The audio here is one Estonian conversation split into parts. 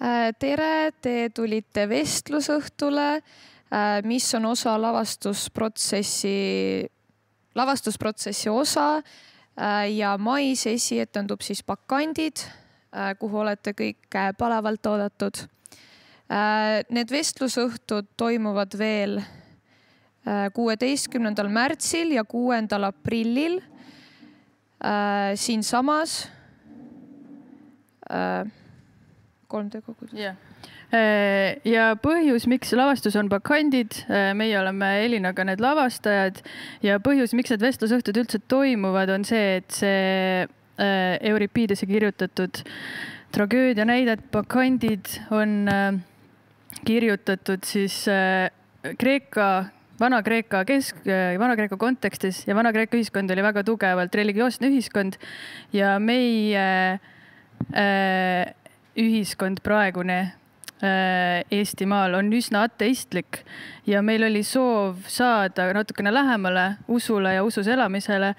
Tere, te tulite vestlusõhtule, mis on osa lavastusprotsessi osa ja mais esietendub siis Bakandid, kuhu olete kõik palavalt oodatud. Need vestlusõhtud toimuvad veel 16. märtsil ja 6. aprillil siin samas 3D kogudus. Ja põhjus, miks lavastus on Bakandid, meie oleme Elinaga need lavastajad ja põhjus, miks need vestlusõhtud üldse toimuvad, on see, et see Euripidese kirjutatud tragöödia näidet Bakandid on kirjutatud siis Vana-Kreeka kontekstis ja Vana-Kreeka ühiskond oli väga tugevalt religioosne ühiskond ja meie ühiskond praegune Eestimaal on üsna ateistlik ja meil oli soov saada natukene lähemale usule ja usus elamisele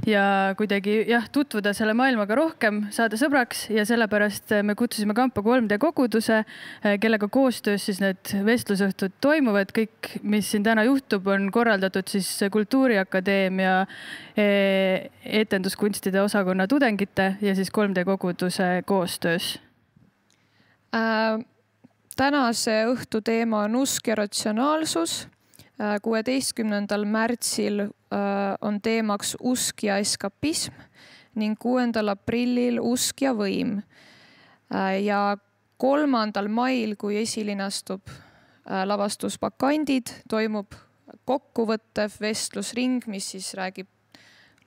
ja kuidagi tutvuda selle maailmaga rohkem, saada sõbraks ja sellepärast me kutsusime kampa 3D koguduse, kellega koostöös siis need vestlusõhtud toimuvad. Kõik, mis siin täna juhtub, on korraldatud siis Kultuuriakadeemia etenduskunstide osakonna tudengite ja siis 3D koguduse koostöös. Tänase õhtu teema on usk ja ratsionaalsus. 16. märtsil on teemaks usk ja eskapism ning 6. aprillil usk ja võim. Ja 3. mail, kui esilinastub lavastus Bakandid, toimub kokkuvõttev vestlusring, mis siis räägib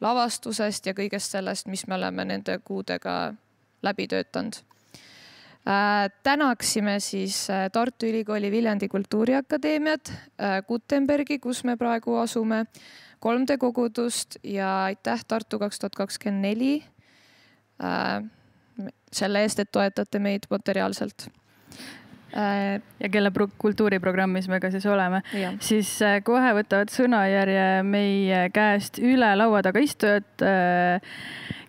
lavastusest ja kõigest sellest, mis me oleme nende kuudega läbi töötanud. Tänaksime siis Tartu Ülikooli Viljandi Kultuuriakadeemiat, Gutenbergi, kus me praegu asume, 3D kogudust ja aitäh Tartu 2024 selle eest, et toetate meid materiaalselt. Ja kelle kultuuriprogrammis me ka siis oleme. Siis kohe võtavad sõnajärje meie käest üle laua taga istujad,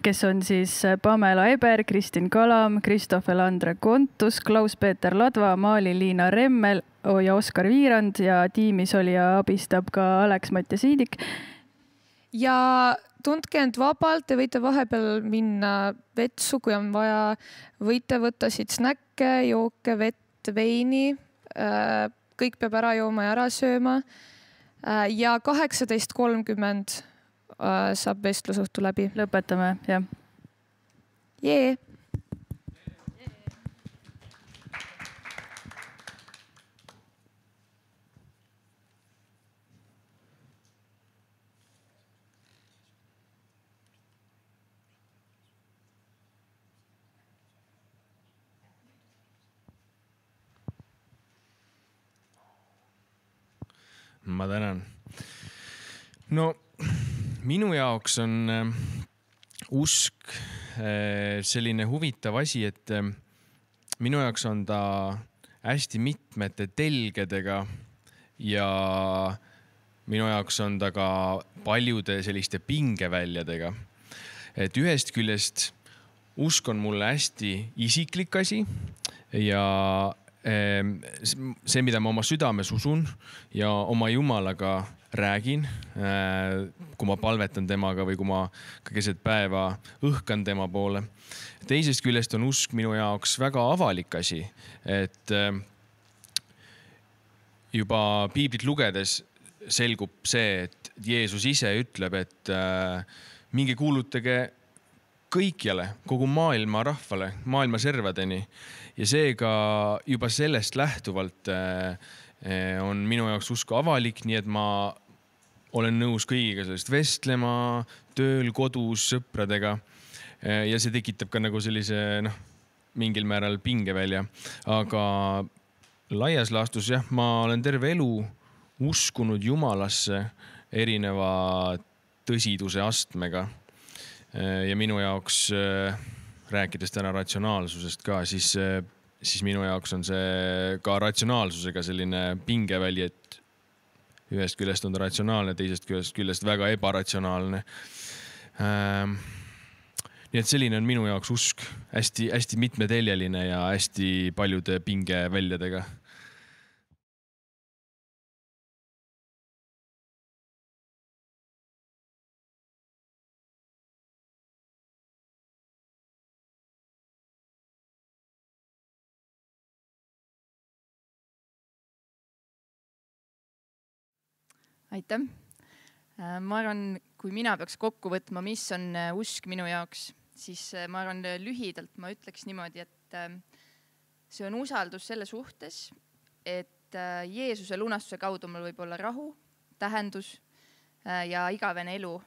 kes on siis Pamela Eber, Kristin Kalam, Kristofer Andre Kontus, Klaus-Peeter Ladva, Maali-Liina Remmel ja Oskar Viirand ja tiimis oli ja abistab ka Alex-Matja Siidik. Ja tundke end vabalt, te võite vahepeal minna vetsu, kui on vaja, võite võtta siit snäkke, jooke, vett, veini, kõik peab ära jooma ja ära sööma. Ja 18.30 saab vestlusõhtu läbi. Lõpetame, jah. Jee! Ma tänan. No, minu jaoks on usk selline huvitav asi, et minu jaoks on ta hästi mitmete telgedega ja minu jaoks on ta ka paljude selliste pingeväljadega. Et ühest küljest usk on mulle hästi isiklik asi ja see, mida ma oma südames usun ja oma Jumalaga räägin, kui ma palvetan temaga või kui ma keset päeva õhkan tema poole. Teisest küljest on usk minu jaoks väga avalik asi, et juba piiblit lugedes selgub see, et Jeesus ise ütleb, et minge kuulutage kõikjale, kogu maailma rahvale, maailma servadeni. Ja seega juba sellest lähtuvalt on minu jaoks usk avalik, nii et ma olen nõus kõigiga sellest vestlema, tööl, kodus, sõpradega. Ja see tekitab ka nagu sellise mingil määral pingevälja. Aga laias laastus, jah, ma olen terve elu uskunud Jumalasse erineva tõsiduse astmega. Ja minu jaoks, rääkides täna ratsionaalsusest ka, siis minu jaoks on see ka ratsionaalsusega selline pingeväli, et ühest küljest on ta ratsionaalne, teisest küljest väga ebaratsionaalne. Nii et selline on minu jaoks usk, hästi mitmeteljeline ja hästi paljude pingeväljadega. Aitäh! Ma arvan, kui mina peaks kokku võtma, mis on usk minu jaoks, siis ma arvan lühidalt, ma ütleks niimoodi, et see on usaldus selle suhtes, et Jeesuse lunastuse kaudu mul võib olla rahu, tähendus ja igavene elu.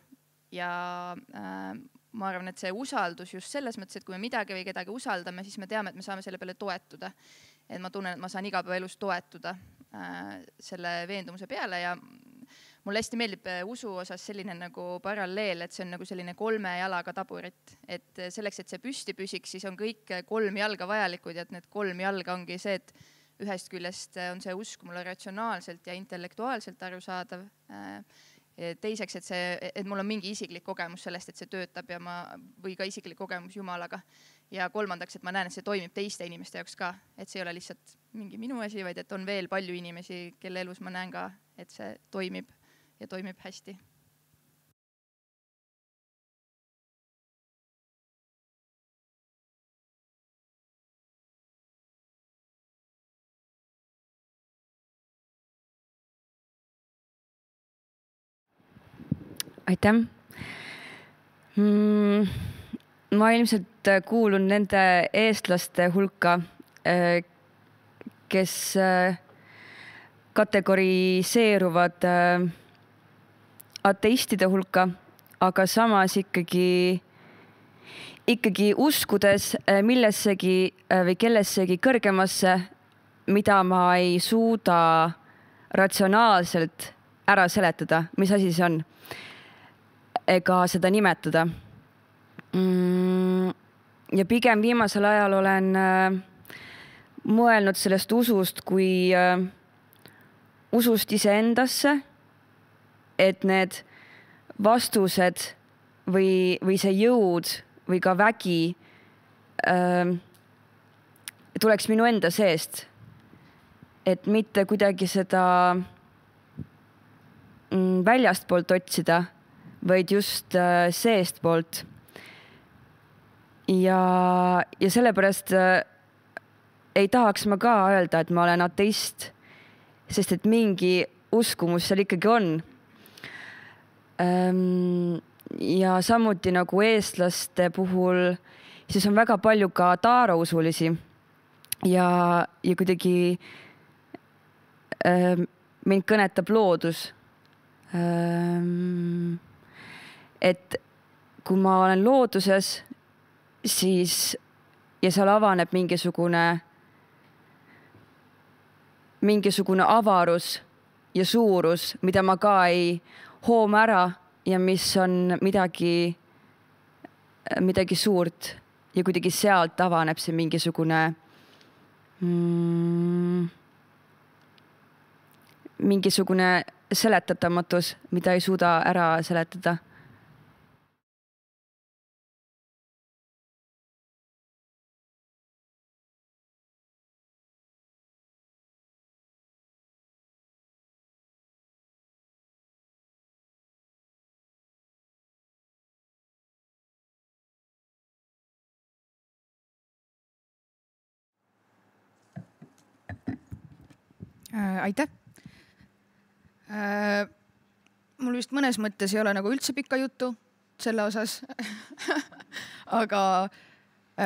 Ja ma arvan, et see usaldus just selles mõttes, et kui me midagi või kedagi usaldame, siis me teame, et me saame selle peale toetuda. Et ma tunnen, et ma saan igapäevaelus toetuda selle veendumuse peale ja mulle hästi meeldib usu osas selline nagu paralleel, et see on nagu selline 3 jalaga taburit. Et selleks, et see püsti püsiks, siis on kõik 3 jalga vajalikud ja et need 3 jalga ongi see, et ühest küljest on see usk mulle ratsionaalselt ja intellektuaalselt arusaadav. Teiseks, et mul on mingi isiklik kogemus sellest, et see töötab ja või ka isiklik kogemus Jumalaga. Ja kolmandaks, et ma näen, et see toimib teiste inimeste jaoks ka. Et see ei ole lihtsalt mingi minu asi, vaid et on veel palju inimesi, kelle elus ma näen ka, et see toimib ja toimib hästi. Aitäh! Ma ilmselt kuulun nende eestlaste hulka, kes kategoriseeruvad ateistide hulka, aga samas ikkagi uskudes millessegi või kellessegi kõrgemasse, mida ma ei suuda ratsionaalselt ära seletada, mis asi see on, ega seda nimetada. Ja pigem viimasel ajal olen mõelnud sellest usust kui usust iseendasse, et need vastused või see jõud või ka vägi tuleks minu enda seest. Et mitte kuidagi seda väljast poolt otsida, vaid just seest poolt. Ja sellepärast ei tahaks ma ka öelda, et ma olen ateist, sest et mingi uskumus seal ikkagi on. Ja samuti nagu eestlaste puhul, siis on väga palju ka taarousulisi ja kuidagi mind kõnetab loodus. Et kui ma olen looduses, siis ja seal avaneb mingisugune avarus ja suurus, mida ma ka ei hooma ära ja mis on midagi suurt ja kuidagi sealt avaneb see mingisugune seletatamatus, mida ei suuda ära seletada. Aitäh! Mul vist mõnes mõttes ei ole nagu üldse pikka juttu selle osas, aga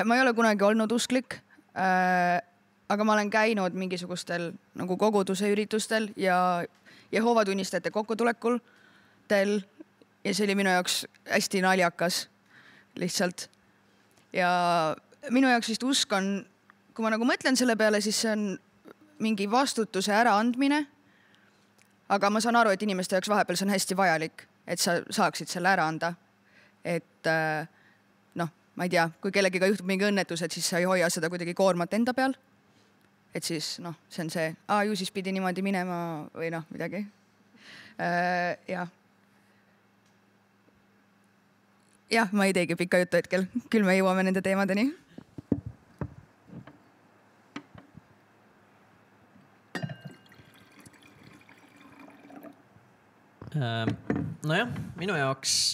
ma ei ole kunagi olnud usklik, aga ma olen käinud mingisugustel nagu koguduse üritustel ja Jehoova tunnistajate kokkutulekul ja see oli minu jaoks hästi naljakas lihtsalt. Ja minu jaoks vist usk on, kui ma nagu mõtlen selle peale, siis see on mingi vastutuse äraandmine, aga ma saan aru, et inimeste jaoks vahepeal see on hästi vajalik, et sa saaksid selle ära anda. Et ma ei tea, kui kellegiga juhtub mingi õnnetus, et siis sa ei hoia seda kuidagi koormat enda peal. Et siis see on see, ju siis pidi niimoodi minema või midagi. jah, ma ei teegi pikka juttu hetkel, küll me jõuame nende teemadeni. Nojah, minu jaoks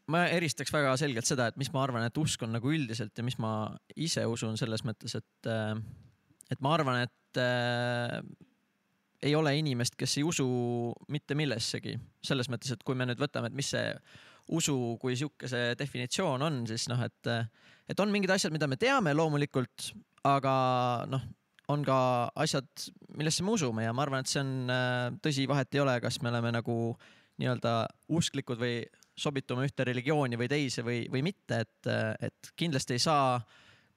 ma eristaks väga selgelt seda, et mis ma arvan, et usk on nagu üldiselt ja mis ma ise usun selles mõttes, et ma arvan, et ei ole inimest, kes ei usu mitte millessegi. Selles mõttes, et kui me nüüd võtame, et mis see usu kui siuke see definitsioon on, siis noh, et on mingid asjad, mida me teame loomulikult, aga noh, on ka asjad, millesse me usume ja ma arvan, et see on tõsi, vahet ei ole, kas me oleme nagu nii-öelda usklikud või sobitume ühte religiooni või teise või mitte, et kindlasti ei saa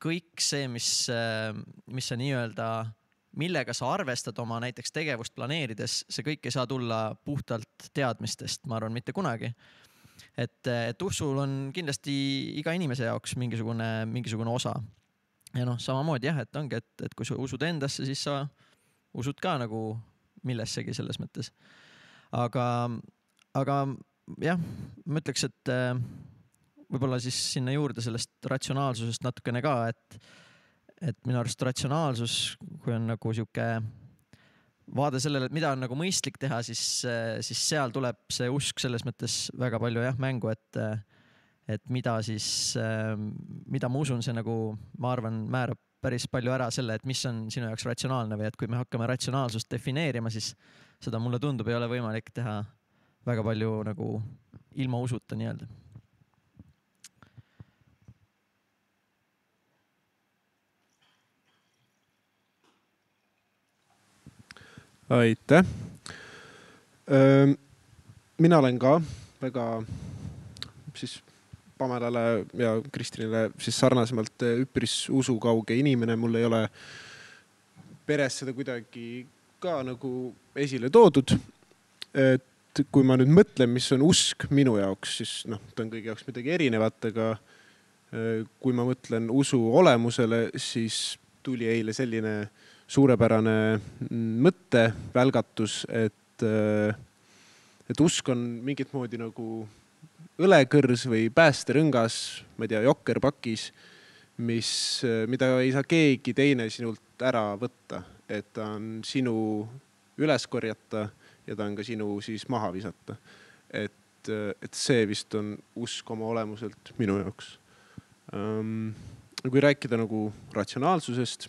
kõik see, mis sa nii-öelda, millega sa arvestad oma näiteks tegevust planeerides, see kõik ei saa tulla puhtalt teadmistest, ma arvan, mitte kunagi. Et usul on kindlasti iga inimese jaoks mingisugune osa. Ja noh, samamoodi jah, et ongi, et kui sa usud endasse, siis sa usud ka nagu millessegi selles mõttes. Aga jah, ma ütleks, et võib-olla siis sinna juurde sellest ratsionaalsusest natukene ka, et minu arust ratsionaalsus, kui on nagu siuke vaade sellele, et mida on nagu mõistlik teha, siis seal tuleb see usk selles mõttes väga palju jah mängu, et mida ma usun, see nagu, ma arvan, määrab päris palju ära selle, et mis on sinu jaoks ratsionaalne või et kui me hakkame ratsionaalsust defineerima, siis seda mulle tundub, ei ole võimalik teha väga palju nagu ilma usuta nii-öelda. Aitäh. Mina olen ka väga siis Pamelale ja Kristinile siis sarnasemalt üpris usukauge inimene. Mul ei ole peres seda kuidagi ka nagu esile toodud. Et kui ma nüüd mõtlen, mis on usk minu jaoks, siis ta on kõigi jaoks midagi erinevat, aga kui ma mõtlen usu olemusele, siis tuli eile selline suurepärane mõtte, välgatus, et usk on mingit moodi nagu õlekõrs või päästerõngas, ma ei tea, jokkerpakis, mida ei saa keegi teine sinult ära võtta, et ta on sinu üles korjata ja ta on ka sinu siis maha visata. Et see vist on usk oma olemuselt minu jaoks. Kui rääkida nagu ratsionaalsusest,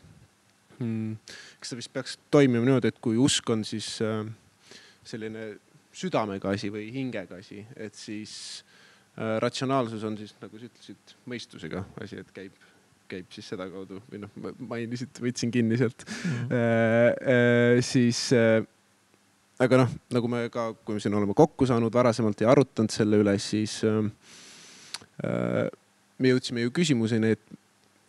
kas ta vist peaks toimima niimoodi, et kui usk on siis selline südamega asi või hingega asi, et siis ratsionaalsus on siis, nagu sa ütlesid, mõistusega asi, et käib siis seda kaudu või mainisid, võtsin kinni sealt. Aga nagu me ka, kui me siin oleme kokku saanud varasemalt ja arutanud selle üle, siis me jõudsime ju küsimuseni,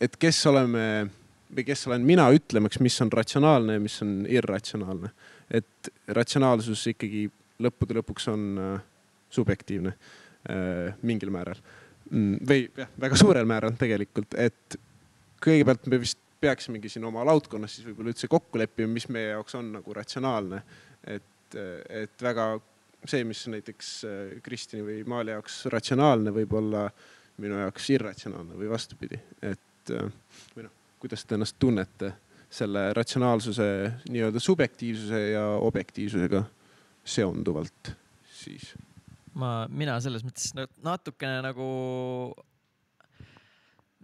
et kes olen mina ütlemaks, mis on ratsionaalne ja mis on irratsionaalne. Et ratsionaalsus ikkagi lõppude lõpuks on subjektiivne mingil määral. Või väga suurel määral tegelikult, et kõigepealt me vist peaksimegi siin oma laudkonnas siis võib-olla üldse kokku leppima, mis meie jaoks on nagu ratsionaalne. Et väga see, mis näiteks Kristini või Maali jaoks ratsionaalne, võib olla minu jaoks irratsionaalne või vastupidi. Kuidas te ennast tunnete selle ratsionaalsuse nii-öelda subjektiivsuse ja objektiivsusega seonduvalt siis? Mina selles mõttes natukene nagu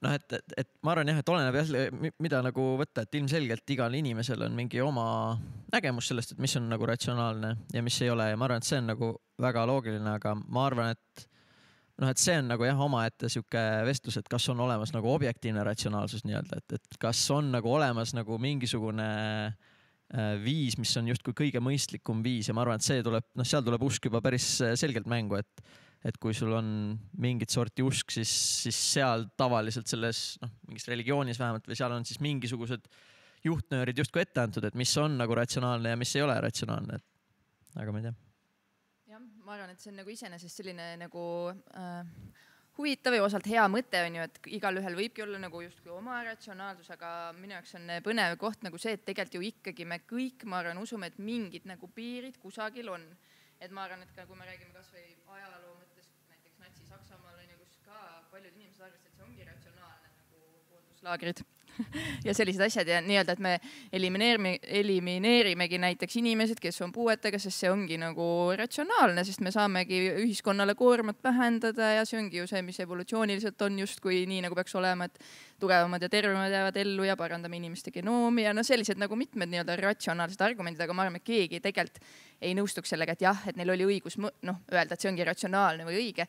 et ma arvan jah, et oleneb jälle, mida nagu võtta, et ilmselgelt igal inimesel on mingi oma nägemus sellest, et mis on nagu ratsionaalne ja mis ei ole ja ma arvan, et see on nagu väga loogiline, aga ma arvan, et see on nagu jah, omaette siuke vestlus, et kas on olemas nagu objektiivne ratsionaalsus nii-öelda, et kas on nagu olemas nagu mingisugune viis, mis on justkui kõige mõistlikum viis ja ma arvan, et see tuleb, seal tuleb usk juba päris selgelt mängu, et kui sul on mingit sorti usk, siis seal tavaliselt selles mingis religioonis vähemalt või seal on siis mingisugused juhtnöörid justkui ette antud, et mis on nagu ratsionaalne ja mis ei ole ratsionaalne. Aga ma ei tea. Jah, ma arvan, et see on nagu iseenesest selline nagu huvitav ja osalt hea mõte on ju, et igal ühel võibki olla nagu justkui oma ratsionaalsus, aga minu jaoks on põnev koht nagu see, et tegelikult ju ikkagi me kõik, ma arvan, usume, et mingid nagu piirid kusagil on. Et ma arvan, et ka kui me räägime kas või ajaloo mõttes, paljud inimesed arvasid, et see ongi ratsionaalne nagu hoolduslaagrid ja sellised asjad ja nii-öelda, et me elimineerimegi näiteks inimesed, kes on puuetega, sest see ongi nagu ratsionaalne, sest me saamegi ühiskonnale koormat vähendada ja see ongi ju see, mis evolutsiooniliselt on justkui nii nagu peaks olema, et tugevamad ja tervemad jäävad ellu ja parandame inimeste genoomi ja no sellised nagu mitmed nii-öelda ratsionaalsed argumendid, aga ma arvan, et keegi tegelikult ei nõustuks sellega, et jah, et neil oli õigus öelda, et see ongi ratsionaalne või õige.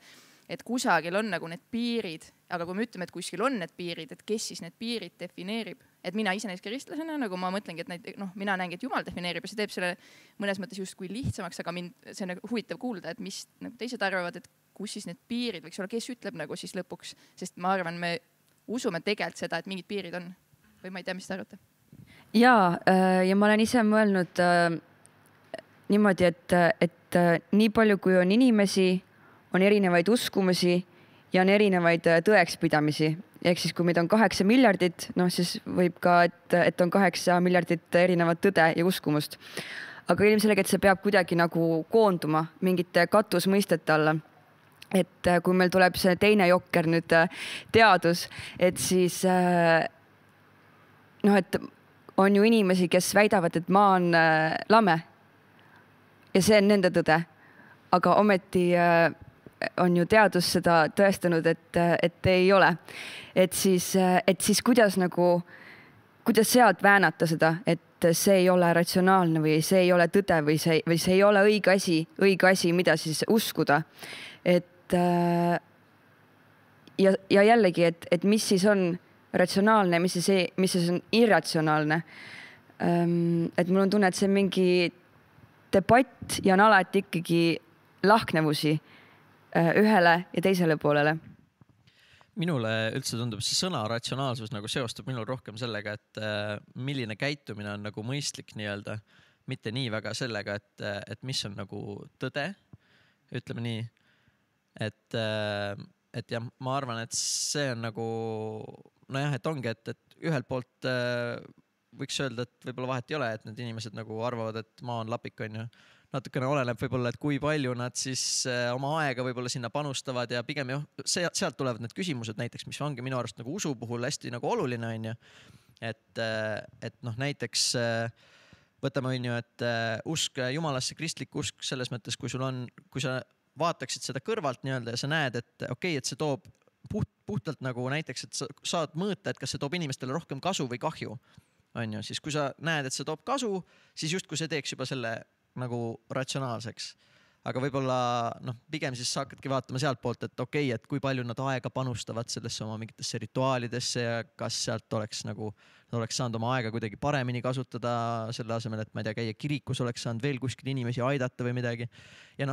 Et kusagil on nagu need piirid, aga kui me ütleme, et kuskil on need piirid, et kes siis need piirid defineerib, et mina ise näiteks kristlasena, nagu ma mõtlengi, et mina näengi, et Jumal defineerib ja see teeb selle mõnes mõttes justkui lihtsamaks, aga see on nagu huvitav kuulda, et mis nagu teised arvavad, et kus siis need piirid võiks olla, kes ütleb nagu siis lõpuks, sest ma arvan, me usume tegelikult seda, et mingid piirid on või ma ei tea, mis te arvate? Ja ma olen ise mõelnud niimoodi, et nii palju, kui on inimesi, on erinevaid uskumusi ja on erinevaid tõekspidamisi. Ehk siis, kui meid on 8 miljardit, siis võib ka, et on 8 miljardit erinevat tõde ja uskumust. Aga ilmselgelt see peab kuidagi nagu koonduma mingite katusmõistete alla. Et kui meil tuleb see teine jokker nüüd teadus, et siis et on ju inimesi, kes väidavad, et maa on lame ja see on nende tõde. Aga ometi on ju teadus seda tõestanud, et ei ole. Et siis kuidas sealt väänata seda, et see ei ole ratsionaalne või see ei ole tõde või see ei ole õige asi, mida siis uskuda. Ja jällegi, et mis siis on ratsionaalne, mis siis on irratsionaalne. Et mul on tunne, et see on mingi debatt ja on alati ikkagi lahknevusi ühele ja teisele poolele. Minule üldse tundub see sõna ratsionaalsus nagu seostub minul rohkem sellega, et milline käitumine on nagu mõistlik nii-öelda, mitte nii väga sellega, et mis on nagu tõde, ütleme nii. Et jah, ma arvan, et see on nagu, nojah, et ongi, et ühelt poolt võiks öelda, et võib-olla vahet ei ole, et need inimesed nagu arvavad, et maa on lapik, on ju. Natukene oleneb võib-olla, et kui palju nad siis oma aega võib-olla sinna panustavad ja pigem sealt tulevad need küsimused näiteks, mis ongi minu arust nagu usu puhul hästi nagu oluline, on ju. Et näiteks võtame, on ju, et usk Jumalasse, kristlik usk selles mõttes, kui sa vaataksid seda kõrvalt nii-öelda ja sa näed, et okei, et see toob puhtalt nagu näiteks, et sa saad mõõta, et kas see toob inimestele rohkem kasu või kahju, on ju. Siis kui sa näed, et see toob kasu, siis justkui see teeks juba selle nagu ratsionaalseks. Aga võib-olla pigem siis sa hakkadki vaatama sealt poolt, et okei, et kui palju nad aega panustavad sellesse oma mingitesse rituaalidesse ja kas sealt oleks nagu, nad oleks saanud oma aega kuidagi paremini kasutada selle asemel, et ma ei tea, käia kirikus oleks saanud veel kuskil inimesi aidata või midagi. Ja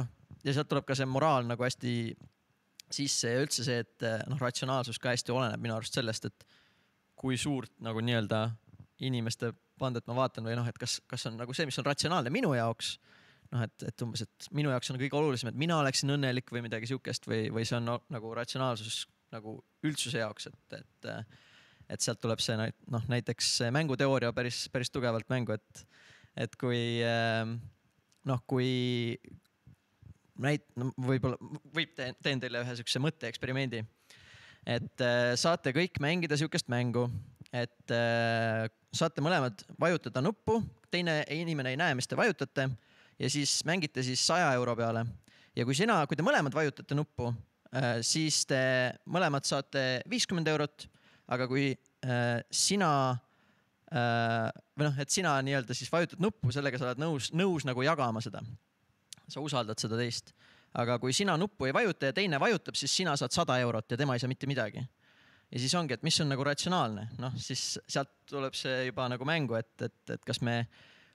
sealt tuleb ka see moraal nagu hästi sisse ja üldse see, et ratsionaalsus ka hästi oleneb minu arust sellest, et kui suurt nagu nii-öelda inimeste pandet ma vaatan või et kas on nagu see, mis on ratsionaalne minu jaoks, et umbes, et minu jaoks on kõige olulisem, et mina oleksin õnnelik või midagi siukest või see on nagu ratsionaalsus nagu üldsuse jaoks, et sealt tuleb see näiteks mänguteooria päris tugevalt mängu, et kui võib teen teile ühe siukse mõtteeksperimendi, et saate kõik mängida siukest mängu, et saate mõlemad vajutada nuppu, teine inimene ei näe, mis te vajutate ja siis mängite siis 100 euro peale. Ja kui te mõlemad vajutate nuppu, siis te mõlemad saate 50 eurot, aga kui sina nii-öelda siis vajutad nuppu, sellega sa oled nõus nagu jagama seda. Sa usaldad seda teist. Aga kui sina nuppu ei vajuta ja teine vajutab, siis sina saad 100 eurot ja tema ei saa mitte midagi. Ja siis ongi, et mis on nagu ratsionaalne. Siis sealt tuleb see juba nagu mängu, et kas me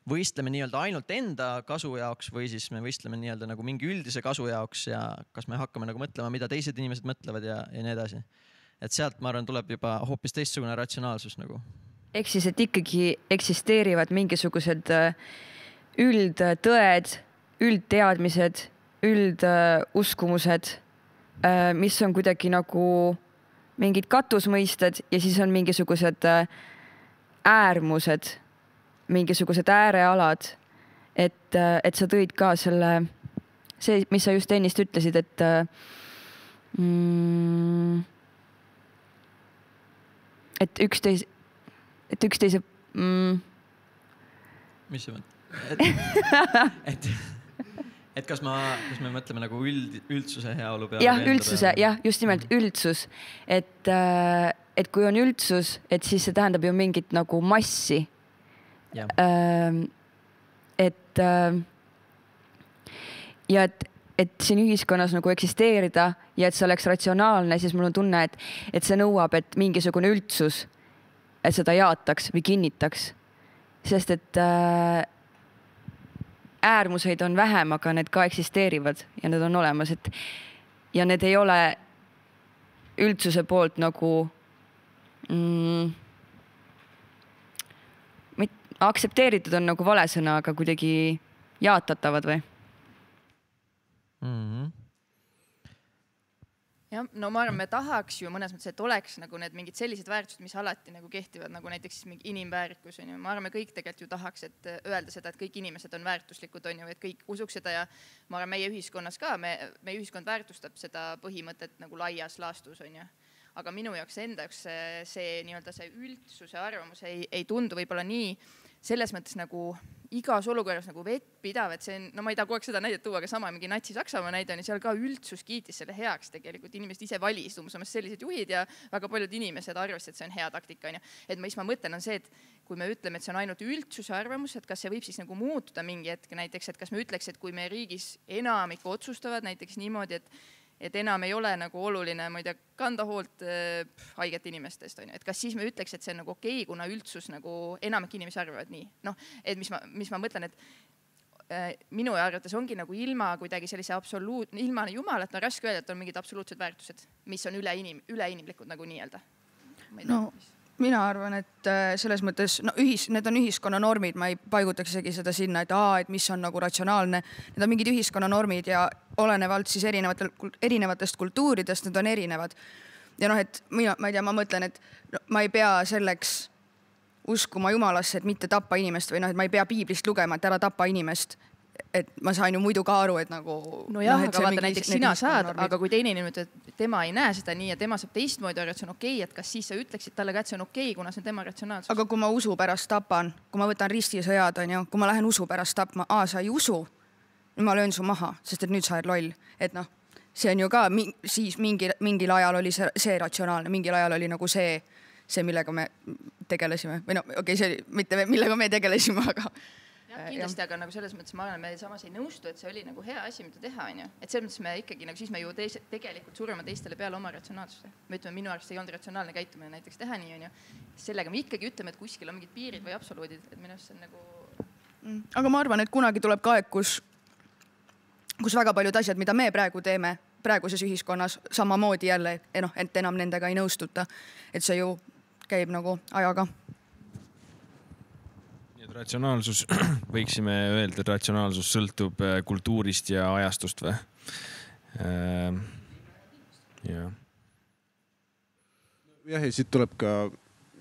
võistleme nii-öelda ainult enda kasu jaoks või siis me võistleme nii-öelda nagu mingi üldise kasu jaoks ja kas me hakkame nagu mõtlema, mida teised inimesed mõtlevad ja nii edasi. Et sealt, ma arvan, tuleb juba hoopis teistsugune ratsionaalsus nagu. Ehk siis, et ikkagi eksisteerivad mingisugused üldtõed, üldteadmised, ülduskumused, mis on kuidagi nagu mingid katusmõisted ja siis on mingisugused äärmused, mingisugused äärealad, et sa tõid ka see, mis sa just ennist ütlesid, et et üksteise mis sa mõtled? Et kas me mõtleme nagu üldsuse heaolu peale? Jah, üldsuse, just nimelt üldsus. Et kui on üldsus, et siis see tähendab ju mingit nagu massi. Ja et siin ühiskonnas nagu eksisteerida ja et see oleks ratsionaalne, siis mul on tunne, et see nõuab, et mingisugune üldsus, et seda jaataks või kinnitaks. Sest et äärmuseid on vähem, aga need ka eksisteerivad ja need on olemas. Ja need ei ole üldsuse poolt nagu aktsepteeritud on nagu vale sõna, aga kuidagi jaatatavad või? Jah, no ma arvan, me tahaks ju mõnes mõttes, et oleks nagu need mingid sellised väärtused, mis alati nagu kehtivad, nagu näiteks mingi inimväärikus on ju. Ma arvan, me kõik tegelikult ju tahaks, et öelda seda, et kõik inimesed on väärtuslikud on ju, et kõik usuks seda ja ma arvan, meie ühiskonnas ka, meie ühiskond väärtustab seda põhimõtet nagu laias laastus on ju. Aga minu jaoks enda jaoks see nii-öelda see üldsuse arvamus ei tundu võib-olla nii selles mõttes nagu igas olukorras nagu vettpidav, et see on, no ma ei taha kogu aeg seda näidet tuua, aga sama mingi Natsi-Saksamaa näide on ja seal ka üldsus kiitis selle heaks tegelikult. Inimesed ise valis umbes sellised juhid ja väga paljud inimesed arvasid, et see on hea taktika. Et mis ma mõtlen on see, et kui me ütleme, et see on ainult üldsuse arvamus, et kas see võib siis nagu muutuda mingi hetk näiteks, et kas me ütleks, et kui meie riigis enamik otsustavad näiteks niimoodi, et enam ei ole nagu oluline, ma ei tea, kanda hoolt haigete inimestest, on ju. Et kas siis me ütleks, et see on nagu okei, kuna üldsus nagu enamik inimesi arvavad nii. Noh, et mis ma mõtlen, et minu arvates ongi nagu ilma kuidagi sellise ilma jumalat on raske öelda, et on mingid absoluutsed väärtused, mis on üleinimlikud nagu nii-öelda. No, mina arvan, et selles mõttes, need on ühiskonna normid, ma ei paigutaks isegi seda sinna, et mis on nagu ratsionaalne. Need on mingid ühiskonna normid ja olenevalt siis erinevatest kultuuridest, need on erinevad. Ja et ma ei tea, ma mõtlen, et ma ei pea selleks uskuma jumalasse, et mitte tappa inimest või et ma ei pea piiblist lugema, et ära tappa inimest. Et ma sain ju muidu ka aru, et nagu... No jah, aga vaata näiteks sina saad, aga kui teine inimene ütleb, et tema ei näe seda nii ja tema saab teistmoodi aru, et see on okei, et kas siis sa ütleksid talle ka, et see on okei, kuna see on tema ratsionaalsus? Aga kui ma usu pärast tapan, kui ma võtan ristisõjad, on ju, kui ma lähen usu pärast tapma, sa ei usu, ma löön su maha, sest et nüüd sa oled loll. Et see on ju ka, siis mingil ajal oli see ratsionaalne, mingil ajal oli nagu see, millega me tegelesime. Või see mitte millega me tegelesime, aga... Ja, kindlasti, aga nagu selles mõttes ma arvan, me samas ei nõustu, et see oli nagu hea asi, mida teha, on ju. Et selles mõttes me ikkagi, nagu siis me ju tegelikult surema teistele peale oma ratsionaalsust. Me ütleme, minu arvast ei olnud ratsionaalne käitumine näiteks teha nii, on ju. Sellega me ikkagi ütleme, et kuskil on mingid piirid või absoluudid, et minu arvast see on nagu... Aga ma arvan, et kunagi tuleb ka aeg, kus väga paljud asjad, mida me praegu teeme praeguses ühiskonnas samamoodi jälle, et enam nendega ei nõustuta. Et see ju käib nagu ajaga. Ratsionaalsus, võiksime öelda, et ratsionaalsus sõltub kultuurist ja ajastust või? Jah, ja siit tuleb ka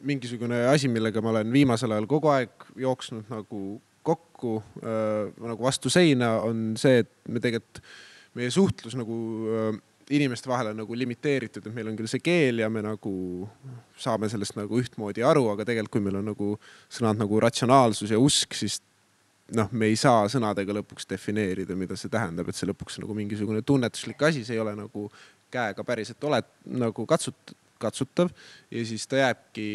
mingisugune asi, millega ma olen viimasel ajal kogu aeg jooksnud nagu kokku, nagu vastu seina, on see, et me tegelikult meie suhtlus nagu inimeste vahel on nagu limiteeritud, et meil on küll see keel ja me nagu saame sellest nagu ühtmoodi aru, aga tegelikult kui meil on nagu sõnad nagu ratsionaalsus ja usk, siis me ei saa sõnadega lõpuks defineerida, mida see tähendab, et see lõpuks nagu mingisugune tunnetuslik asi, see ei ole nagu käega päriselt nagu katsutav ja siis ta jääbki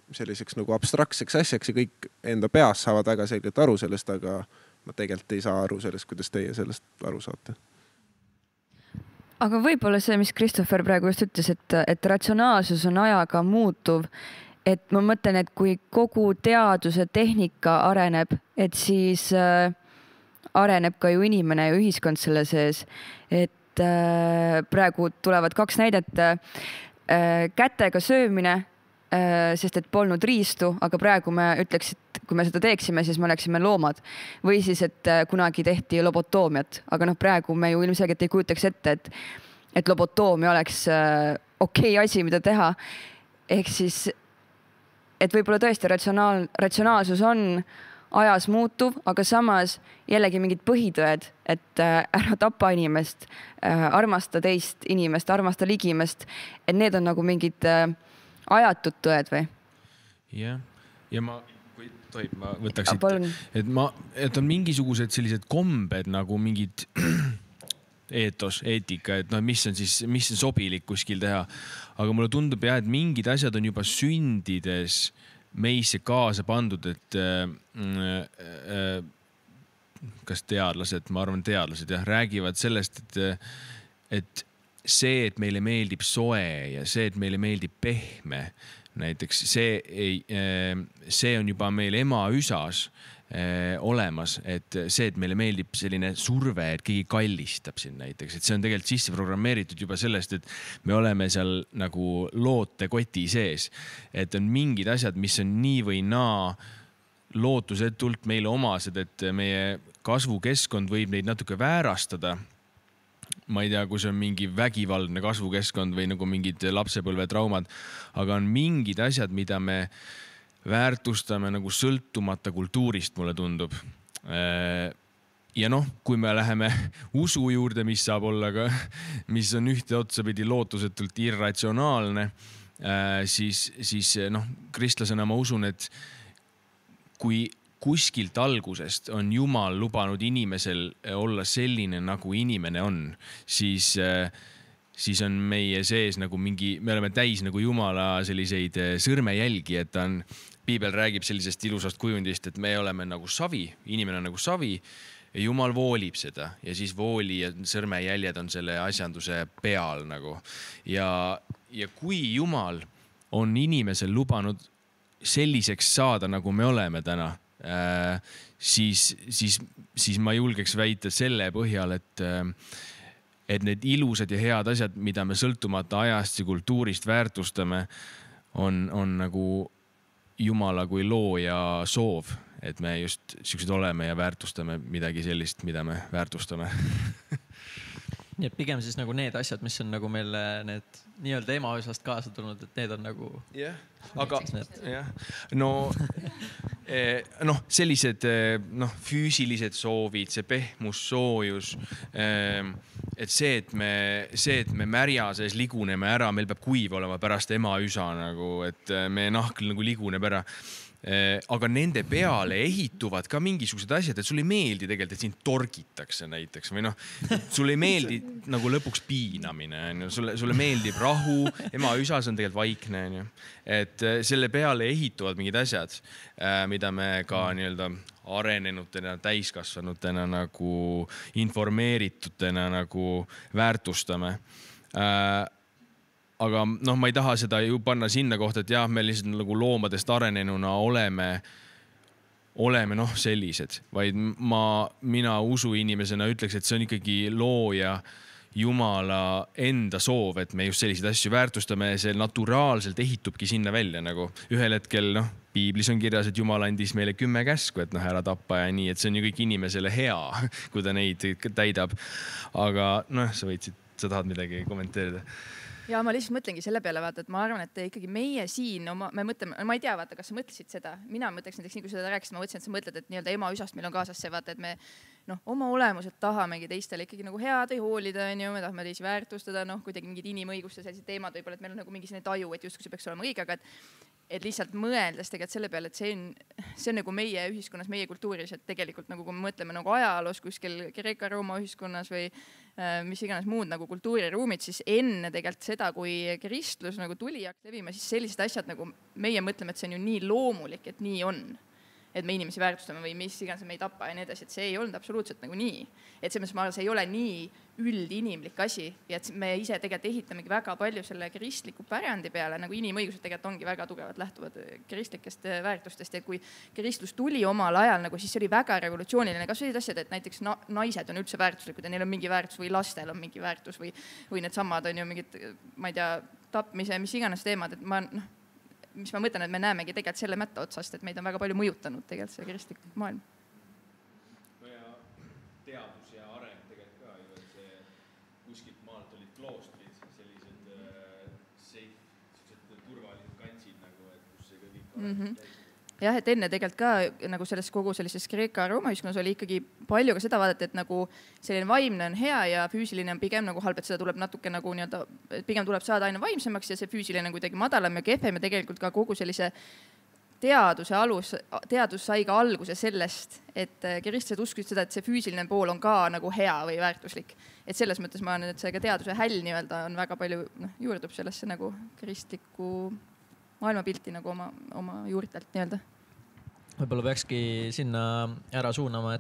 selliseks nagu abstraktseks asjaks ja kõik enda peas saavad väga selgelt aru sellest, aga ma tegelikult ei saa aru sellest, kuidas teie sellest aru saate. Aga võib-olla see, mis Christopher praegu just ütles, et ratsionaalsus on ajaga muutuv, et ma mõtlen, et kui kogu teaduse tehnika areneb, et siis areneb ka ju inimene ja ühiskond selle sees. Et praegu tulevad 2 näidet. Kätega söömine, sest et polnud riistu, aga praegu me ütleks, et kui me seda teeksime, siis me oleksime loomad. Või siis, et kunagi tehti lobotoomiat, aga praegu me ju ilmselgelt ei kujutaks ette, et lobotoomia oleks okei asi, mida teha. Ehk siis, et võib-olla tõesti ratsionaalsus on ajas muutuv, aga samas jällegi mingid põhitõed, et ära tapa inimest, armasta teist inimest, armasta ligimest, et need on nagu mingid ajatud tõed või? jah, ja ma, kui tohib, ma võtaks et on mingisugused sellised kombed nagu mingid eetika, et mis on sobilik kuskil teha. Aga mulle tundub jah, et mingid asjad on juba sündides meisse kaasa pandud, et kas teadlased, ma arvan teadlased jah, räägivad sellest, et see, et meile meeldib soe ja see, et meile meeldib pehme, näiteks see on juba meil emaüsas olemas, et see, et meile meeldib selline surve, et keegi kallistab siin näiteks, et see on tegelikult sisse programmeeritud juba sellest, et me oleme seal nagu lootekoti sees, et on mingid asjad, mis on nii või naa lootusetult meile omased, et meie kasvukeskkond võib neid natuke väärastada. Ma ei tea, kui see on mingi vägivaldne kasvukeskkond või nagu mingid lapsepõlvetraumad, aga on mingid asjad, mida me väärtustame nagu sõltumata kultuurist, mulle tundub. Ja noh, kui me läheme usu juurde, mis saab olla ka, mis on ühte otsapidi lootusetult irratsionaalne, siis noh, kristlasena ma usun, et kui kuskilt algusest on Jumal lubanud inimesel olla selline, nagu inimene on, siis on meie sees nagu mingi, me oleme täis nagu Jumala selliseid sõrmejälgi, et Piibel räägib sellisest ilusast kujundist, et me oleme nagu savi, inimene on nagu savi ja Jumal voolib seda ja siis vooli ja sõrmejäljed on selle asjanduse peal nagu. Ja kui Jumal on inimesel lubanud selliseks saada, nagu me oleme täna, siis ma julgeks väita selle põhjal, et need ilusad ja head asjad, mida me sõltumata ajast ja kultuurist väärtustame, on nagu Jumala kui looja soov, et me just siuksed oleme ja väärtustame midagi sellist, mida me väärtustame. Nii et pigem siis nagu need asjad, mis on nagu meil need nii-öelda emaüsast kaasa tulnud, et need on nagu... Jah, aga sellised füüsilised soovid, see pehmus, soojus, et see, et me märja sees liguneme ära, meil peab kuiv olema pärast emaüsa nagu, et me nahk nagu liguneb ära. Aga nende peale ehituvad ka mingisugused asjad, et sulle ei meeldi tegelikult, et sind torgitakse näiteks või sulle ei meeldi nagu lõpuks piinamine, sulle meeldib rahu, emaüsas on tegelikult vaikne, et selle peale ehituvad mingid asjad, mida me ka nii-öelda arenenutena, täiskasvanutena nagu informeeritutena nagu väärtustame. Aga ma ei taha seda ju panna sinna kohta, et jah, me lihtsalt nagu loomadest arenenuna oleme sellised, vaid mina usuinimesena ütleks, et see on ikkagi looja Jumala enda soov, et me just selliseid asju väärtustame, see naturaalselt ehitubki sinna välja nagu ühel hetkel, Piiblis on kirjas, et Jumal andis meile 10 käsku, et ära tappa ja nii, et see on ju kõik inimesele hea, kui ta neid täidab. Aga sa tahad midagi kommenteerida? Ja ma lihtsalt mõtlengi selle peale, vaata, et ma arvan, et ikkagi meie siin, me mõtleme, ma ei tea, vaata, kas sa mõtlesid seda, mina mõtleks näiteks nii, kui seda rääkisid, ma mõtlesin, et sa mõtled, et nii-öelda emaüsast meil on kaasas see, vaata, et me oma olemuselt tahamegi teistele ikkagi nagu head ei hoolida, me tahame teisi väärtustada, kuidagi mingid inimõiguste sellised teemad võib-olla, et meil on nagu mingi selline taju, et justkui see peaks olema õige, aga et lihtsalt mõeldes tegelikult selle peale, et see on nagu meie ühiskonnas, meie kultuuris, et tegelikult nagu kui me mõtleme nagu ajaloos kuskil Kreeka-Rooma ühiskonnas või mis iganes muud nagu kultuuriruumid, siis enne tegelikult seda, kui kristlus nagu tuli hakkas levima, siis sellised asjad nagu meie mõtleme, et see on ju nii loomulik, et nii on. Et me inimesi väärtustame või mis iganes me ei tapa ja nii edasi, et see ei olnud absoluutselt nagu nii. Et selles mõttes ma arvan, see ei ole nii üldinimlik asi ja et me ise tegelikult ehitamegi väga palju selle kristliku pärandi peale, nagu inimõigused tegelikult ongi väga tugevad lähtuvad kristlikest väärtustest ja kui kristlus tuli omal ajal, nagu siis see oli väga revolutsiooniline, kas sellised asjad, et näiteks naised on üldse väärtuslikud ja neil on mingi väärtus või lastel on mingi väärtus või need samad on ju mingid, ma ei tea, tapmise, mis iganes teemad, et mis ma mõtlen, et me näemegi tegelikult selle mätta otsast, et meid on väga palju mõjutanud tegelikult see kristlik maailm. Ja teadus ja areng tegelikult ka ju, et see kuskilt maalt olid kloostrid, sellised turvalised kantsid nagu, et kus see kõik jah, et enne tegelikult ka nagu selles kogu sellises Kreeka-Rooma ühiskonnas oli ikkagi palju ka seda vaadata, et nagu selline vaimne on hea ja füüsiline on pigem nagu halb, et seda tuleb natuke nagu nii-öelda, pigem tuleb saada aina vaimsemaks ja see füüsiline on kuidagi madalam ja kehvem ja tegelikult ka kogu sellise teadus sai ka alguse sellest, et kristlased uskusid seda, et see füüsiline pool on ka nagu hea või väärtuslik. Et selles mõttes ma arvan, et see ka teaduse häll nii-öelda on väga palju juurdub sellesse nagu kristliku maailmapilti nagu oma juurtelt nii-öelda. Võib-olla peakski sinna ära suunama,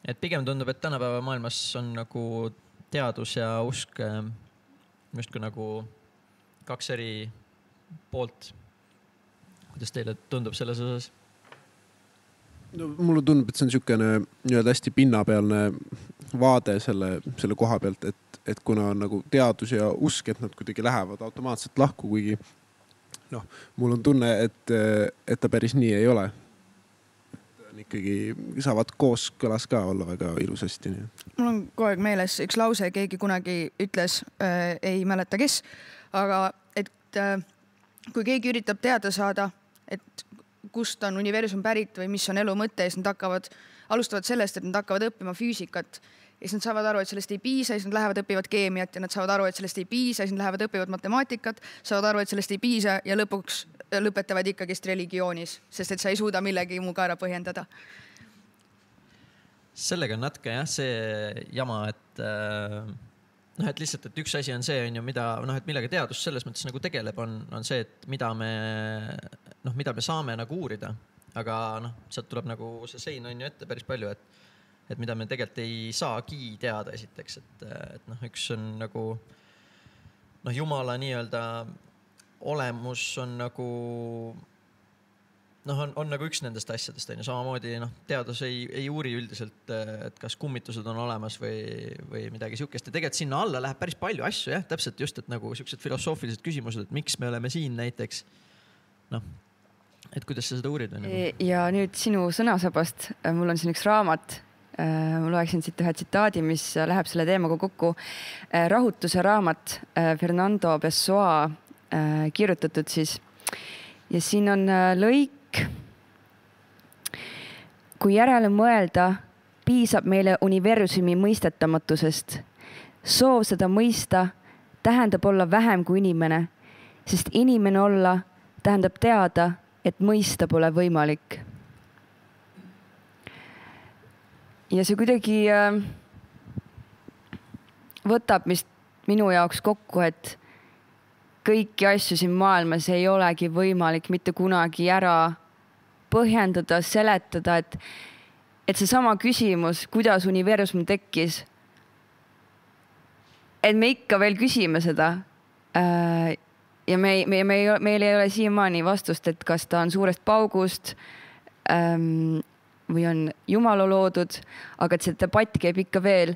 et pigem tundub, et tänapäeva maailmas on nagu teadus ja usk justkui nagu kaks eri poolt. Kuidas teile tundub selles osas? No, mulle tundub, et see on niisugune nii-öelda hästi pinnapealne vaade selle koha pealt, et kuna on nagu teadus ja usk, et nad kuidagi lähevad automaatselt lahku, kuigi mul on tunne, et ta päris nii ei ole. Ikkagi saavad kooskõlas ka olla väga ilusasti. Nii. Mul on kogu aeg meeles üks lause, keegi kunagi ütles, ei mäleta kes, aga et kui keegi üritab teada saada, et kust on universum pärit või mis on elu mõte, siis nad alustavad sellest, et nad hakkavad õppima füüsikat. Ja siis nad saavad aru, et sellest ei piisa, siis nad lähevad õppivad keemiat ja nad saavad aru, et sellest ei piisa, siis nad lähevad õppivad matemaatikat, saavad aru, et sellest ei piisa ja lõpuks lõpetavad ikkagist religioonis, sest et sa ei suuda millegi muu ka ära põhjendada. Sellega on natuke jah, see jama, et lihtsalt, et üks asi on see, mida, et millega teadus selles mõttes nagu tegeleb, on see, et mida me saame nagu uurida. Aga sealt tuleb nagu see sein on ju ette päris palju, et mida me tegelikult ei saagi teada esiteks, et üks on nagu Jumala nii-öelda olemus on nagu on nagu üks nendest asjadest, samamoodi teadus ei uuri üldiselt, et kas kummitused on olemas või midagi siukest. Ja tegelikult sinna alla läheb päris palju asju, jah, täpselt just, et nagu siuksed filosoofilised küsimused, et miks me oleme siin näiteks, et kuidas sa seda uurid? Ja nüüd sinu sõnasabast, mul on siin üks raamat, ma loeksin siit ühe tsitaadi, mis läheb selle teemaga kokku. Rahutuse raamat Fernando Pessoa kirjutatud siis. Ja siin on lõik. Kui järele mõelda, piisab meile universumi mõistetamatusest. Soov seda mõista tähendab olla vähem kui inimene, sest inimene olla tähendab teada, et mõista pole võimalik. Ja see kuidagi võtab minu jaoks kokku, et kõiki asju siin maailmas ei olegi võimalik mitte kunagi ära põhjendada, seletada, et see sama küsimus, kuidas universum tekkis, et me ikka veel küsime seda ja meil ei ole siiamaani vastust, et kas ta on suurest paugust või on Jumala loodud, aga et see debatt käib ikka veel.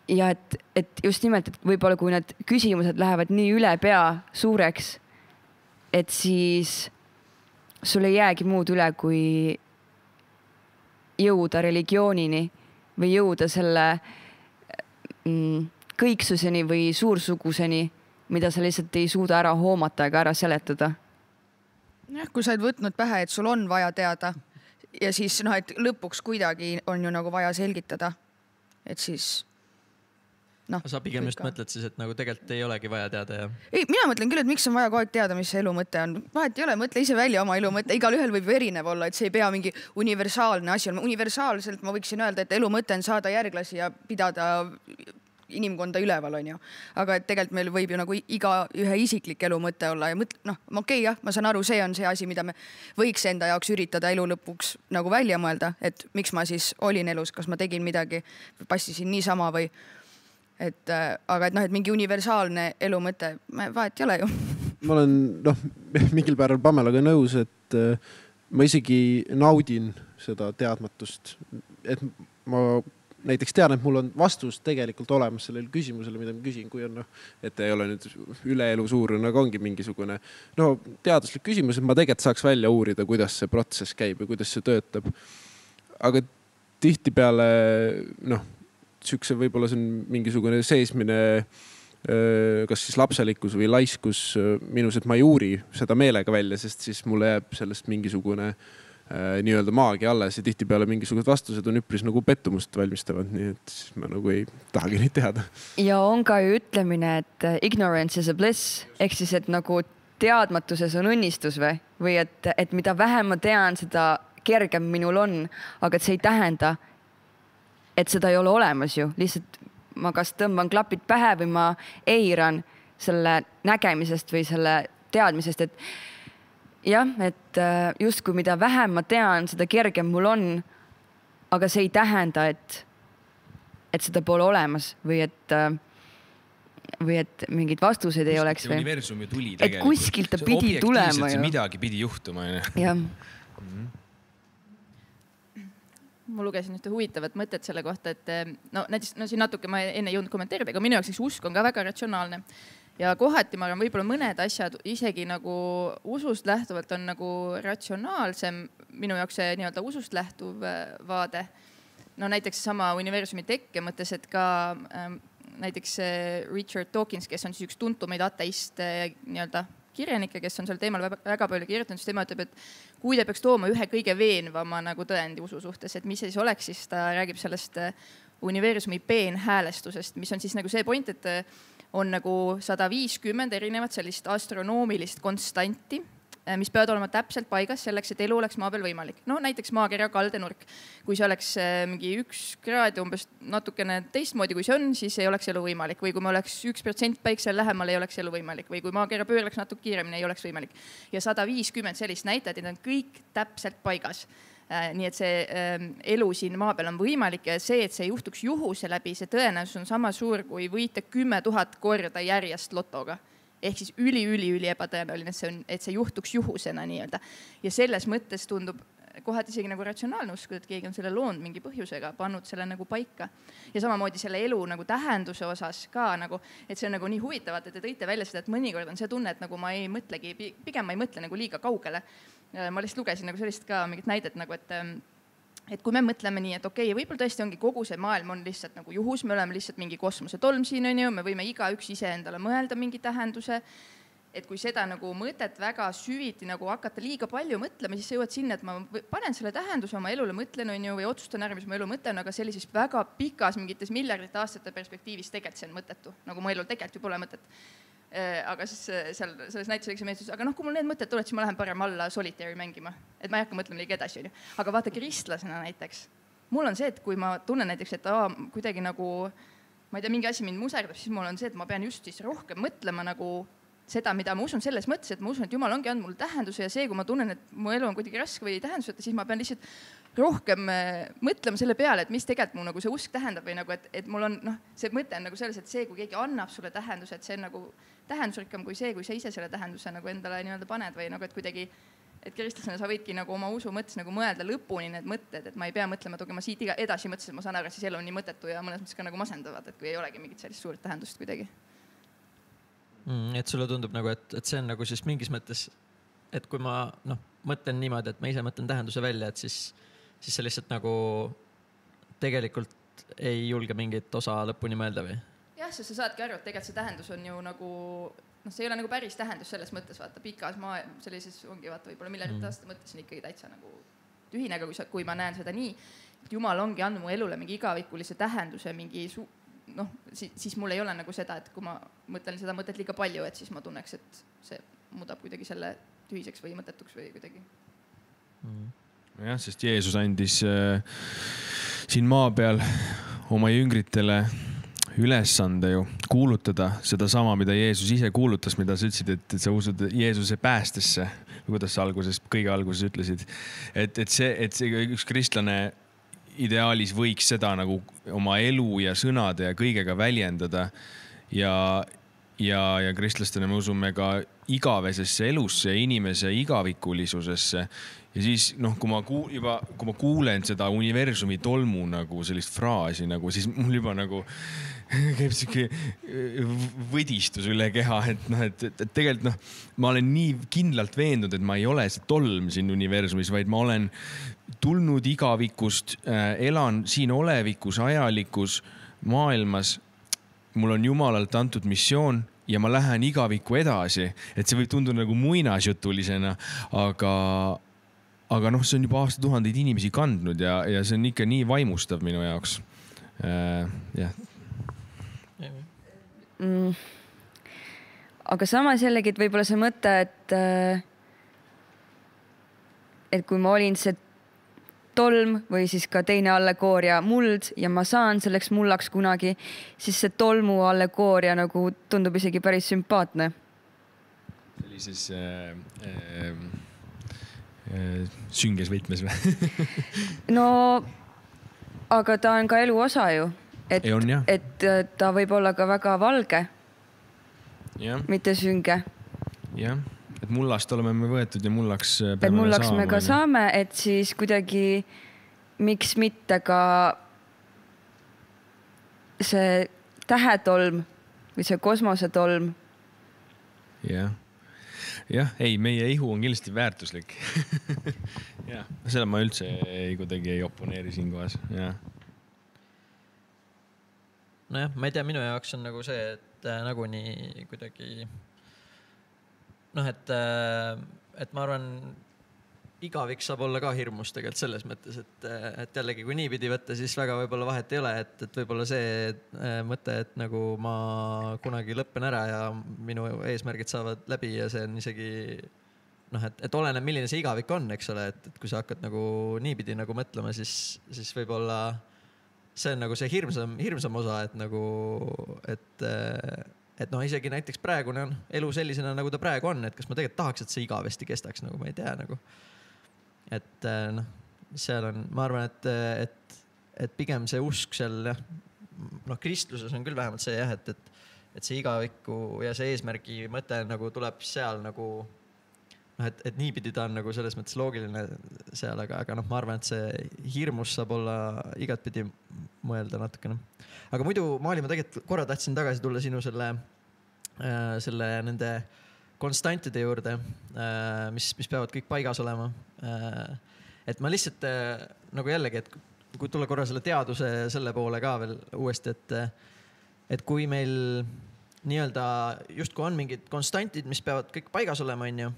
Ja et just nimelt, et võib-olla kui need küsimused lähevad nii üle pea suureks, et siis sul ei jäägi muud üle, kui jõuda religioonini või jõuda selle kõiksuseni või suursuguseni, mida sa lihtsalt ei suuda ära hoomata ega ära seletada. Kui sa oled võtnud pähe, et sul on vaja teada ja siis et lõpuks kuidagi on ju nagu vaja selgitada, et siis sa pigem just mõtled siis, et nagu tegelikult ei olegi vaja teada ja... Ei, mina mõtlen küll, et miks on vaja kogu aeg teada, mis see elu mõte on. Vahet ei ole, mõtle ise välja oma elu mõte. Igal ühel võib erinev olla, et see ei pea mingi universaalne asi. Universaalselt ma võiksin öelda, et elu mõte on saada järglasi ja pidada inimkonda üleval, on ju. Aga et tegelikult meil võib ju nagu iga ühe isiklik elu mõte olla ja okei, jah, ma saan aru, see on see asi, mida me võiks enda jaoks üritada elu lõpuks nagu välja mõelda, et miks ma siis olin elus, kas ma tegin midagi, passisin niisama või aga et mingi universaalne elu mõte, vahet ei ole ju. Ma olen mingil päeval Pamelaga nõus, et ma isegi naudin seda teadmatust, et ma näiteks tean, et mul on vastus tegelikult olemas sellele küsimusele, mida ma küsin, kui on et ei ole nüüd üleelu suur, aga ongi mingisugune teaduslik küsimus, et ma tegelikult saaks välja uurida, kuidas see protsess käib ja kuidas see töötab. Aga tihtipeale sükse võib-olla see on mingisugune seesmine kas siis lapselikkus või laiskus minus, et ma ei uuri seda meelega välja, sest siis mulle jääb sellest mingisugune nii-öelda maagia alles ja tihtipeale mingisugused vastused on üpris nagu pettumust valmistavad, nii et siis ma nagu ei tahagi neid teada. Ja on ka ju ütlemine, et ignorance is a bliss, ehk siis, et nagu teadmatuses on õnnistus või et mida vähem ma tean, seda kergem minul on, aga et see ei tähenda, et seda ei ole olemas ju, lihtsalt ma kas tõmban klapid pähe või ma eiran selle nägemisest või selle teadmisest, et jah, et justkui mida vähem ma tean, seda kergem mul on, aga see ei tähenda, et seda pole olemas või et mingid vastuseid ei oleks. Universum ju tuli tegelikult. Et kuskilt ta pidi tulema ju. Midagi pidi juhtuma. Jah. Ma lugesin ühte huvitavat mõtet selle kohta, et näiteks siin natuke ma enne jõudnud kommenteerida, aga minu jaoks usk on ka väga ratsionaalne. Ja kohati ma arvan, võib-olla mõned asjad isegi nagu usust lähtuvalt on nagu ratsionaalsem. Minu jaoks see nii-öelda usust lähtuv vaade. No näiteks sama universumi tekke mõttes, et ka näiteks Richard Dawkins, kes on siis üks tuntumaid ateist nii-öelda kirjanikke, kes on seal teemal väga palju kirjutanud, siis tema ütleb, et kui te peaks tooma ühe kõige veenvama nagu tõendi usu suhtes, et mis siis oleks, siis ta räägib sellest universumi peenhäälestusest, mis on siis nagu see point, et on nagu 150 erinevat sellist astronoomilist konstanti, mis peavad olema täpselt paigas selleks, et elu oleks maa peal võimalik. No näiteks maakera kaldenurk. Kui see oleks mingi 1 kraad umbes natukene teistmoodi, kui see on, siis ei oleks elu võimalik. Või kui me oleks 1% päiksel lähemal, ei oleks elu võimalik. Või kui maakera pöörleks natuke kiiremini, ei oleks võimalik. Ja 150 sellist näitajad, need on kõik täpselt paigas. Nii et see elu siin maa peal on võimalik ja see, et see juhtuks juhuse läbi, see tõenäosus on sama suur, kui võita 10 000 korda järjest lotoga. Ehk siis üli ebatõenäoline, et see juhtuks juhusena nii-öelda. Ja selles mõttes tundub kohati isegi nagu ratsionaalne uskuda, et keegi on selle loonud mingi põhjusega, pannud selle nagu paika. Ja samamoodi selle elu nagu tähenduse osas ka nagu, et see on nagu nii huvitavat, et te tõite välja seda, et mõnikord on see tunne, et nagu ma ei mõtlegi, pigem ma ei mõtle nagu liiga kaugele. Ma lihtsalt lugesin nagu sellist ka mingit näidet nagu, et kui me mõtleme nii, et okei, võib-olla tõesti ongi kogu see maailm on lihtsalt nagu juhus, me oleme lihtsalt mingi kosmose tolm siin on ju, me võime igaüks ise endale mõelda mingi tähenduse, et kui seda nagu mõtet väga süviti nagu hakata liiga palju mõtlema, siis sa jõuad sinna, et ma panen selle tähenduse oma elule mõtlen on ju, või otsustan ära, mis ma elu mõtlen, aga sellises väga pikas mingites miljardite aastate perspektiivis tegelikult see on mõttetu, nagu mu elul tegelikult ju pole mõtet. Aga siis selles näituseks meelsus, aga kui mul need mõtted tuleb, siis ma lähen parem alla solitaire mängima, et ma ei hakka mõtlema liiga edasi. Aga vaata kristlasena näiteks, mul on see, et kui ma tunnen näiteks, et kuidagi nagu, ma ei tea, mingi asi mind muserdab, siis mul on see, et ma pean just siis rohkem mõtlema nagu seda, mida ma usun selles mõttes, et ma usun, et Jumal ongi andnud mulle tähenduse ja see, kui ma tunnen, et mu elu on kuidagi raske või tähenduseta, siis ma pean lihtsalt rohkem mõtlema selle peale, et mis tegelikult mu nagu see usk tähendab või nagu, et mul on, see mõte on nagu selles, et see, kui keegi annab sulle tähenduse, et see on nagu tähendusrikkam kui see, kui sa ise selle tähenduse nagu endale nii-öelda paned või nagu, et kuidagi, et kristlasena sa võidki nagu oma usu mõttes nagu mõelda lõpuni need mõtted, et ma ei pea mõtlema, et ma siit edasi mõtlesin, et ma saan aru, et siis elu on nii mõttetu ja mõnes mõttes ka nagu masendavad, et kui ei olegi mingit sellist suurt tähendust kuidagi. Et sulle tundub nagu, et see on nagu siis mingis mõttes, et kui ma mõtlen niimoodi, et ma ise mõtlen tähenduse välja, et siis see lihtsalt nagu tegelikult ei julge mingit osa lõpuni mõelda või? Jah, sa saadki aru, et tegelikult see tähendus on ju nagu, see ei ole nagu päris tähendus selles mõttes, vaata pikas maa sellises ongi vaata võib-olla miljardite aastate mõttes on ikkagi täitsa nagu tühine, aga kui ma näen seda nii, et Jumal ongi andnud mu elule mingi igavikulise tähenduse, mingi siis mul ei ole nagu seda, et kui ma mõtlen seda mõtet liiga palju, et siis ma tunneks, et see muudab kuidagi selle tühiseks või mõttetuks või kuidagi. Jah, sest Jeesus andis siin maa peal oma jüngritele ülesande ju kuulutada seda sama, mida Jeesus ise kuulutas, mida sa ütlesid, et sa usud Jeesuse päästesse, kuidas sa kõige alguses ütlesid. Et see üks kristlane ideaalis võiks seda nagu oma elu ja sõnade ja kõigega väljendada ja kristlastena me usume ka igavesesse elusse ja inimese igavikulisusesse. Ja siis, kui ma kuulen seda universumi tolmu nagu sellist fraasi, nagu, siis mul juba nagu käib siuke võdistus üle keha, et tegelikult ma olen nii kindlalt veendunud, et ma ei ole see tolm siin universumis, vaid ma olen tulnud igavikust, elan siin olevikus, ajalikus maailmas. mul on Jumalalt antud missioon ja ma lähen igavikku edasi, et see võib tunduda nagu muinasjutulisena, aga noh, see on juba aastatuhandeid inimesi kandnud ja see on ikka nii vaimustav minu jaoks. Jah. Aga samas jällegi, et võib-olla see mõte, et kui ma olin see tolm või siis ka teine allegooria muld ja ma saan selleks mullaks kunagi, siis see tolmu allegooria nagu tundub isegi päris sümpaatne. Sellises sünges võtmes või? No, aga ta on ka elu osa ju. Et ta võib olla ka väga valge, mitte sünge. Jah. Et mullast oleme me võetud ja mullaks peame saama. Et mullaks me ka saame, et siis kuidagi miks mitte ka see tähetolm või see kosmosetolm. Jah, ei, meie ihu on kindlasti väärtuslik. Ja, selle ma üldse kuidagi ei oponeeri siin kohas. Nojah, ma ei tea, minu jaoks on nagu see, et nagunii kuidagi et ma arvan, igavik saab olla ka hirmus tegelikult selles mõttes, et jällegi kui niipidi võtta, siis väga võib-olla vahet ei ole, et võib-olla see mõte, et nagu ma kunagi lõppen ära ja minu eesmärgid saavad läbi ja see on isegi et oleneb, milline see igavik on, eks ole, et kui sa hakkad nagu niipidi nagu mõtlema, siis võib-olla see on nagu see hirmsam osa, et nagu, et noh, isegi näiteks praegune on elu sellisena, nagu ta praegu on, et kas ma tegelikult tahaks, et see igavesti kestaks, nagu ma ei tea, nagu. Et noh, seal on, ma arvan, et pigem see usk seal, noh, kristluses on küll vähemalt see jah, et see igaviku ja see eesmärgi mõte nagu tuleb seal nagu, noh, et niipidi ta on nagu selles mõttes loogiline seal, aga noh, ma arvan, et see hirmus saab olla igatpidi mõelda natukene. Aga muidu Maali, ma tegelikult korra tahtsin tagasi tulla sinu selle nende konstantide juurde, mis peavad kõik paigas olema. Et ma lihtsalt nagu jällegi, et kui tulla korra selle teaduse selle poole ka veel uuesti, et kui meil nii-öelda justkui on mingid konstantid, mis peavad kõik paigas olema, on ju,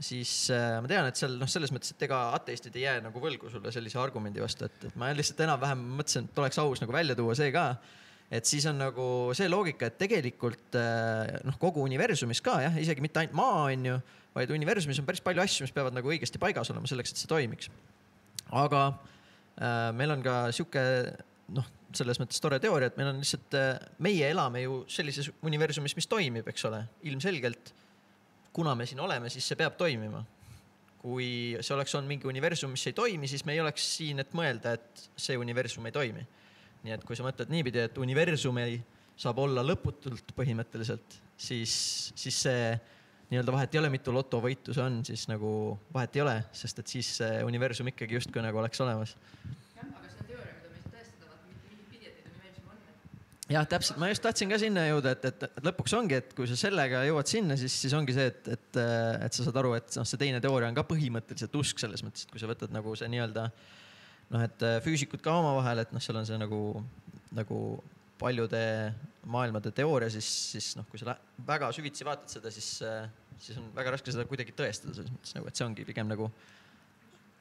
siis ma tean, et seal selles mõttes, et ega ateistid ei jää nagu võlgu sulle sellise argumendi vastu, et ma lihtsalt enam-vähem mõtlesin, et oleks aus nagu välja tuua see ka, et siis on nagu see loogika, et tegelikult kogu universumis ka, jah, isegi mitte ainult maa on ju, vaid universumis on päris palju asju, mis peavad nagu õigesti paigas olema selleks, et see toimiks. Aga meil on ka siuke, selles mõttes tore teooria, et meil on lihtsalt, meie elame ju sellises universumis, mis toimib, eks ole, ilmselgelt. Kuna me siin oleme, siis see peab toimima. Kui see oleks on mingi universum, mis ei toimi, siis me ei oleks siin, et mõelda, et see universum ei toimi. Nii et kui sa mõtled niipidi, et universum ei saab olla lõputult põhimõtteliselt, siis see nii-öelda vahet ei ole, mitu lotovõitu see on, siis nagu vahet ei ole, sest et siis see universum ikkagi justkui nagu oleks olemas. Aga see on teooria, mida me ei saa tõestada, mitte pidi, et universum on. Jah, täpselt. Ma just tahtsin ka sinna jõuda, et lõpuks ongi, et kui sa sellega jõuad sinna, siis ongi see, et sa saad aru, et see teine teooria on ka põhimõtteliselt usk selles mõttes, et kui sa võtad nagu see nii-öelda et füüsikud ka omavahel, et seal on see nagu paljude maailmade teooria, siis kui sa väga süvitsi vaatad seda, siis on väga raske seda kuidagi tõestada selles mõttes, et see ongi pigem nagu.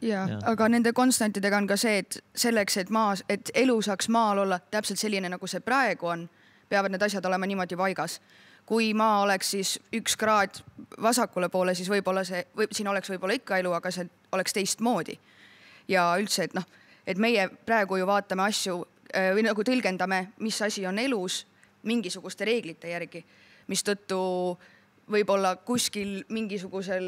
Ja. Aga nende konstantidega on ka see, et selleks, et elu saaks maal olla täpselt selline, nagu see praegu on, peavad need asjad olema niimoodi paigas. Kui maa oleks siis 1 kraad vasakule poole, siis siin oleks võib-olla ikka elu, aga see oleks teistmoodi. Ja üldse, et meie praegu ju vaatame asju või nagu tõlgendame, mis asi on elus mingisuguste reeglite järgi, mis tõttu võib-olla kuskil mingisugusel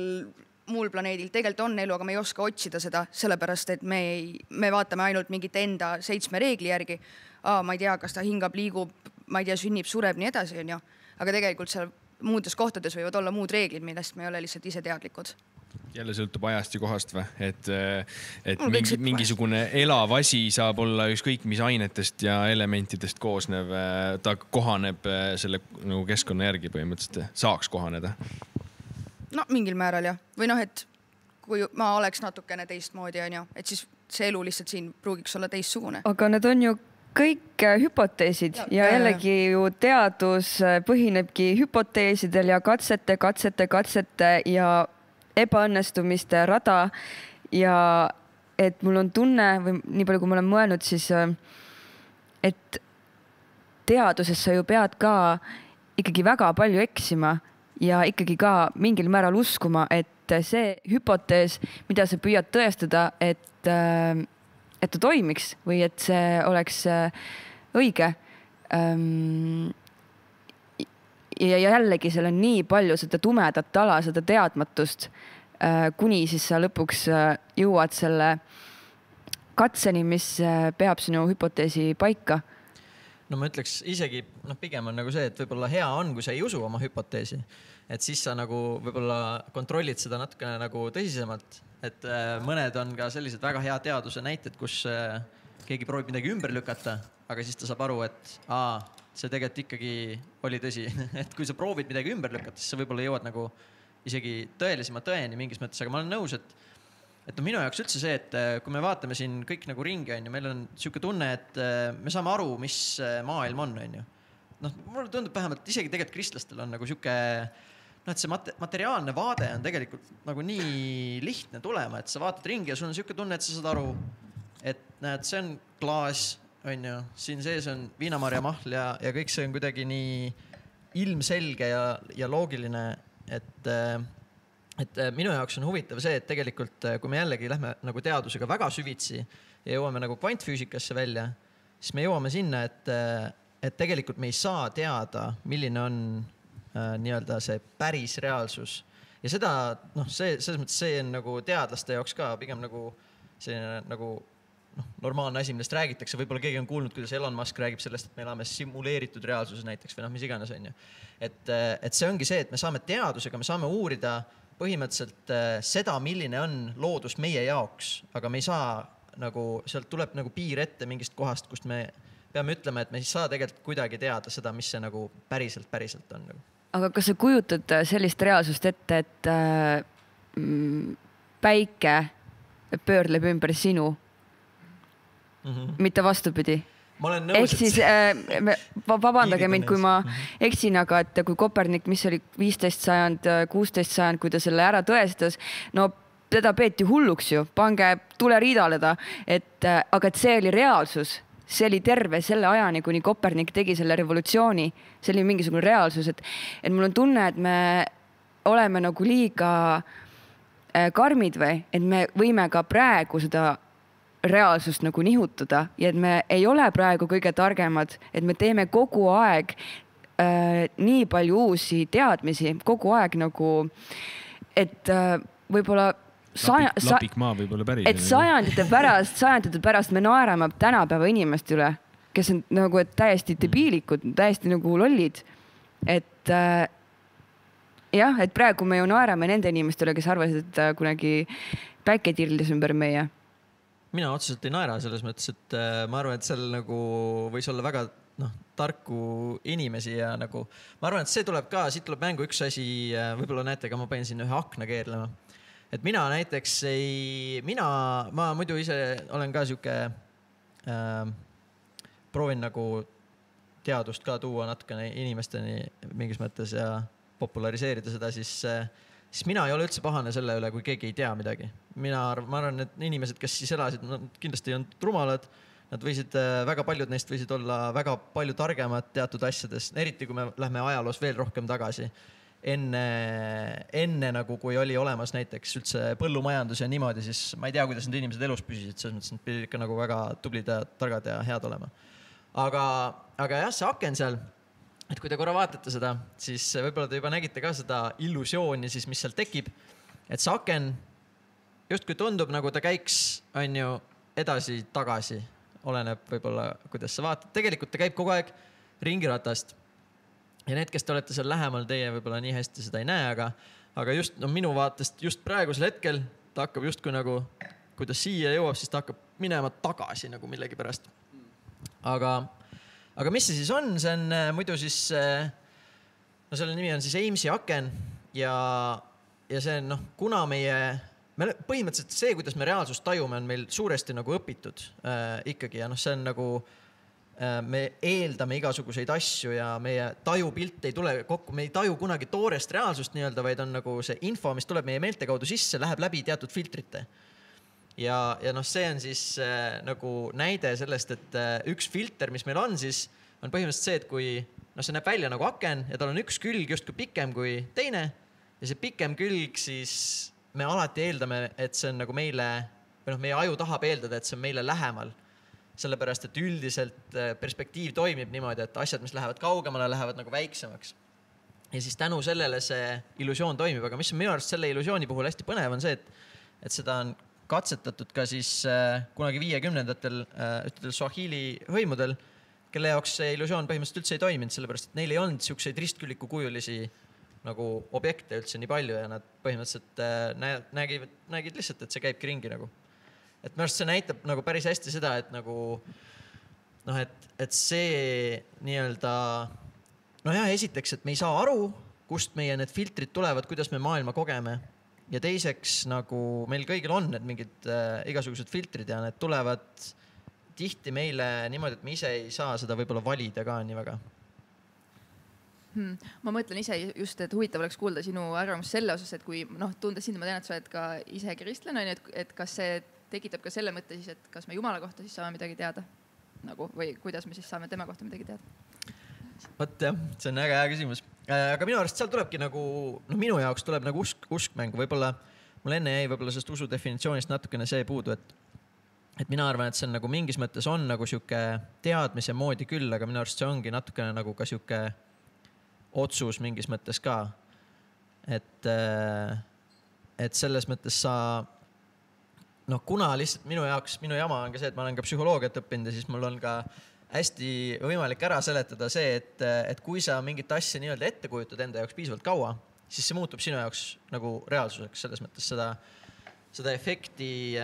muul planeedil tegelikult on elu, aga me ei oska otsida seda, sellepärast, et me vaatame ainult mingit enda 7 reegli järgi. Ma ei tea, kas ta hingab, liigub, ma ei tea, sünnib, sureb, nii edasi, on ju. Aga tegelikult seal muudes kohtades võivad olla muud reeglid, millest me ei ole lihtsalt ise teadlikud. Jälle sõltub ajast ja kohast või? Et mingisugune elav asi saab olla ükskõik mis ainetest ja elementidest koosnev, ta kohaneb selle nagu keskkonna järgi põhimõtteliselt, saaks kohaneda. No mingil määral jah. Või et kui ma oleks natukene teistmoodi, on ju, et siis see elu lihtsalt siin pruugiks olla teistsugune. Aga need on ju kõik hüpoteesid ja jällegi ju teadus põhinebki hüpoteesidel ja katsete ja ebaõnnestumiste rada ja et mul on tunne või nii palju, kui ma olen mõelnud, siis et teaduses sa ju pead ka ikkagi väga palju eksima ja ikkagi ka mingil määral uskuma, et see hüpotees, mida sa püüad tõestada, et ta toimiks või et see oleks õige. Ja jällegi seal on nii palju seda tumedat ala, seda teadmatust, kuni siis sa lõpuks jõuad selle katseni, mis peab sinu hüpoteesi paika. No ma ütleks isegi, pigem on nagu see, et võib-olla hea on, kui sa ei usu oma hüpoteesi, et siis sa nagu võib-olla kontrollid seda natukene nagu tõsisemalt, et mõned on ka sellised väga hea teaduse näited, kus keegi proovib midagi ümber lükata, aga siis ta saab aru, et see tegelikult ikkagi oli tõsi. Et kui sa proovid midagi ümber lükata, siis sa võib-olla jõuad nagu isegi tõelisema tõeni mingis mõttes, aga ma olen nõus, et minu jaoks üldse see, et kui me vaatame siin kõik nagu ringi, meil on siuke tunne, et me saame aru, mis maailm on. Mulle tundub vähemalt isegi tegelikult kristlastel on nagu siuke, et see materiaalne vaade on tegelikult nagu nii lihtne tulema, et sa vaatad ringi ja sul on siuke tunne, et sa saad aru, et näed, see on klaas, siin sees on viinamarja mahl ja kõik see on kuidagi nii ilmselge ja loogiline, et minu jaoks on huvitav see, et tegelikult kui me jällegi lähme nagu teadusega väga süvitsi ja jõuame nagu kvantfüüsikasse välja, siis me jõuame sinna, et tegelikult me ei saa teada, milline on nii-öelda see päris reaalsus. Ja seda, selles mõttes see on nagu teadlaste jaoks ka pigem nagu selline nagu normaalne asi, millest räägitakse. Võib-olla keegi on kuulnud, kuidas Elon Musk räägib sellest, et me elame simuleeritud reaalsuses näiteks või mis iganes on ju. Et see ongi see, et me saame teadusega, me saame uurida põhimõtteliselt seda, milline on loodus meie jaoks, aga me ei saa nagu, sealt tuleb nagu piir ette mingist kohast, kust me peame ütlema, et me ei saa tegelikult kuidagi teada seda, mis see nagu päriselt on. Aga kas sa kujutad sellist reaalsust ette, et päike pöörleb ümber sinu, mitte vastupidi? Ma olen nõus, ehk siis vabandage mind, kui ma eksin, aga et kui Kopernik, mis oli 15. sajand, 16. sajand, kui ta selle ära tõestas, teda peeti hulluks ju, pange tuleriidale ta, aga et see oli reaalsus, see oli terve selle ajani, kuni Kopernik tegi selle revolutsiooni, see oli mingisugune reaalsus, et mul on tunne, et me oleme nagu liiga karmid või, et me võime ka praegu seda reaalsust nagu nihutada ja et me ei ole praegu kõige targemad, et me teeme kogu aeg nii palju uusi teadmisi, kogu aeg nagu, et võib-olla lapik maa võib-olla päris. Et sajandite pärast me naerame tänapäeva inimeste üle, kes on nagu täiesti debiilikud, täiesti nagu lollid. Et et praegu me ju naerame nende inimeste üle, kes arvasid, et kunagi päike tirlis ümber meie. Mina otseselt ei naera selles mõttes, et ma arvan, et seal nagu võis olla väga tarku inimesi ja nagu ma arvan, et see tuleb ka, siit tuleb mängu üks asi, võib-olla näete, aga ma panin siin ühe akna keerlema. Et mina näiteks ma muidu ise olen ka siuke proovin nagu teadust ka tuua natukene inimesteni mingis mõttes ja populariseerida seda, siis mina ei ole üldse pahane selle üle, kui keegi ei tea midagi. Ma arvan, et inimesed, kes siis elasid, kindlasti on rumalad. Nad võisid, väga paljud neist võisid olla väga palju targemad teatud asjades, eriti kui me lähme ajaloos veel rohkem tagasi. Enne nagu, kui oli olemas näiteks üldse põllumajandus ja niimoodi, siis ma ei tea, kuidas need inimesed elus püsisid, selles mõttes, et pidid ikka nagu väga tublid ja targad ja head olema. Aga jah, see aken seal, et kui te korra vaatate seda, siis võib-olla te juba nägite ka seda illusiooni, siis mis seal tekib. Et see aken justkui tundub, nagu ta käiks edasi-tagasi. Oleneb võib-olla, kuidas sa vaatad. Tegelikult ta käib kogu aeg ringiratast. Ja need, kes te olete seal lähemal, teie võib-olla nii hästi seda ei näe, aga just minu vaatest just praegusel hetkel ta hakkab justkui nagu, kui ta siia jõuab, siis ta hakkab minema tagasi nagu millegi pärast. Aga mis see siis on? See on muidu siis, selle nimi on siis Amesi aken ja see on, kuna põhimõtteliselt see, kuidas me reaalsust tajume, on meil suuresti nagu õpitud ikkagi ja see on nagu me eeldame igasuguseid asju ja meie tajupilt ei tule kokku, me ei taju kunagi toorest reaalsust nii-öelda, vaid on nagu see info, mis tuleb meie meelte kaudu sisse, läheb läbi teatud filtrite. Ja noh, see on siis nagu näide sellest, et üks filter, mis meil on siis, on põhimõtteliselt see, et kui see näeb välja nagu aken ja tal on üks külg justkui pikem kui teine ja see pikem külg siis me alati eeldame, et see on nagu meile, või meie aju tahab eeldada, et see on meile lähemal. Sellepärast, et üldiselt perspektiiv toimib niimoodi, et asjad, mis lähevad kaugemale, lähevad nagu väiksemaks. Ja siis tänu sellele see illusioon toimib, aga mis on minu arust selle illusiooni puhul hästi põnev on see, et seda on katsetatud ka siis kunagi 50ndatel ühtedel Swahili hõimudel, kelle jaoks see illusioon põhimõtteliselt üldse ei toiminud, sellepärast, et neil ei olnud siukseid ristkülliku kujulisi nagu objekte üldse nii palju ja nad põhimõtteliselt nägid lihtsalt, et see käibki ringi nagu. Et minu arust see näitab nagu päris hästi seda, et nagu et see nii-öelda esiteks, et me ei saa aru, kust meie need filtrid tulevad, kuidas me maailma kogeme ja teiseks nagu meil kõigil on need mingid igasugused filtrid ja need tulevad tihti meile niimoodi, et me ise ei saa seda võib-olla valida ka nii väga. Ma mõtlen ise just, et huvitav oleks kuulda sinu arvamus selle osas, et kui tundes sind, ma tean, et sa oled ka ise kristlane, et kas see tekitab ka selle mõtte siis, et kas me Jumala kohta siis saame midagi teada nagu, või kuidas me siis saame tema kohta midagi teada? Võt jah, see on väga hea küsimus. Aga minu arust seal tulebki nagu, minu jaoks tuleb nagu usk mängu. Võib-olla mul enne jäi võib-olla sellest usu definitsioonist natukene see puudu, et mina arvan, et see on nagu mingis mõttes on nagu siuke teadmise moodi küll, aga minu arust see ongi natukene nagu ka siuke otsus mingis mõttes ka. Et selles mõttes sa kuna lihtsalt minu jaoks, minu jama on ka see, et ma olen ka psühholoogiat õppinud ja siis mul on ka hästi võimalik ära seletada see, et kui sa mingit asja nii-öelda ette kujutad enda jaoks piisavalt kaua, siis see muutub sinu jaoks nagu reaalsuseks. Selles mõttes seda efekti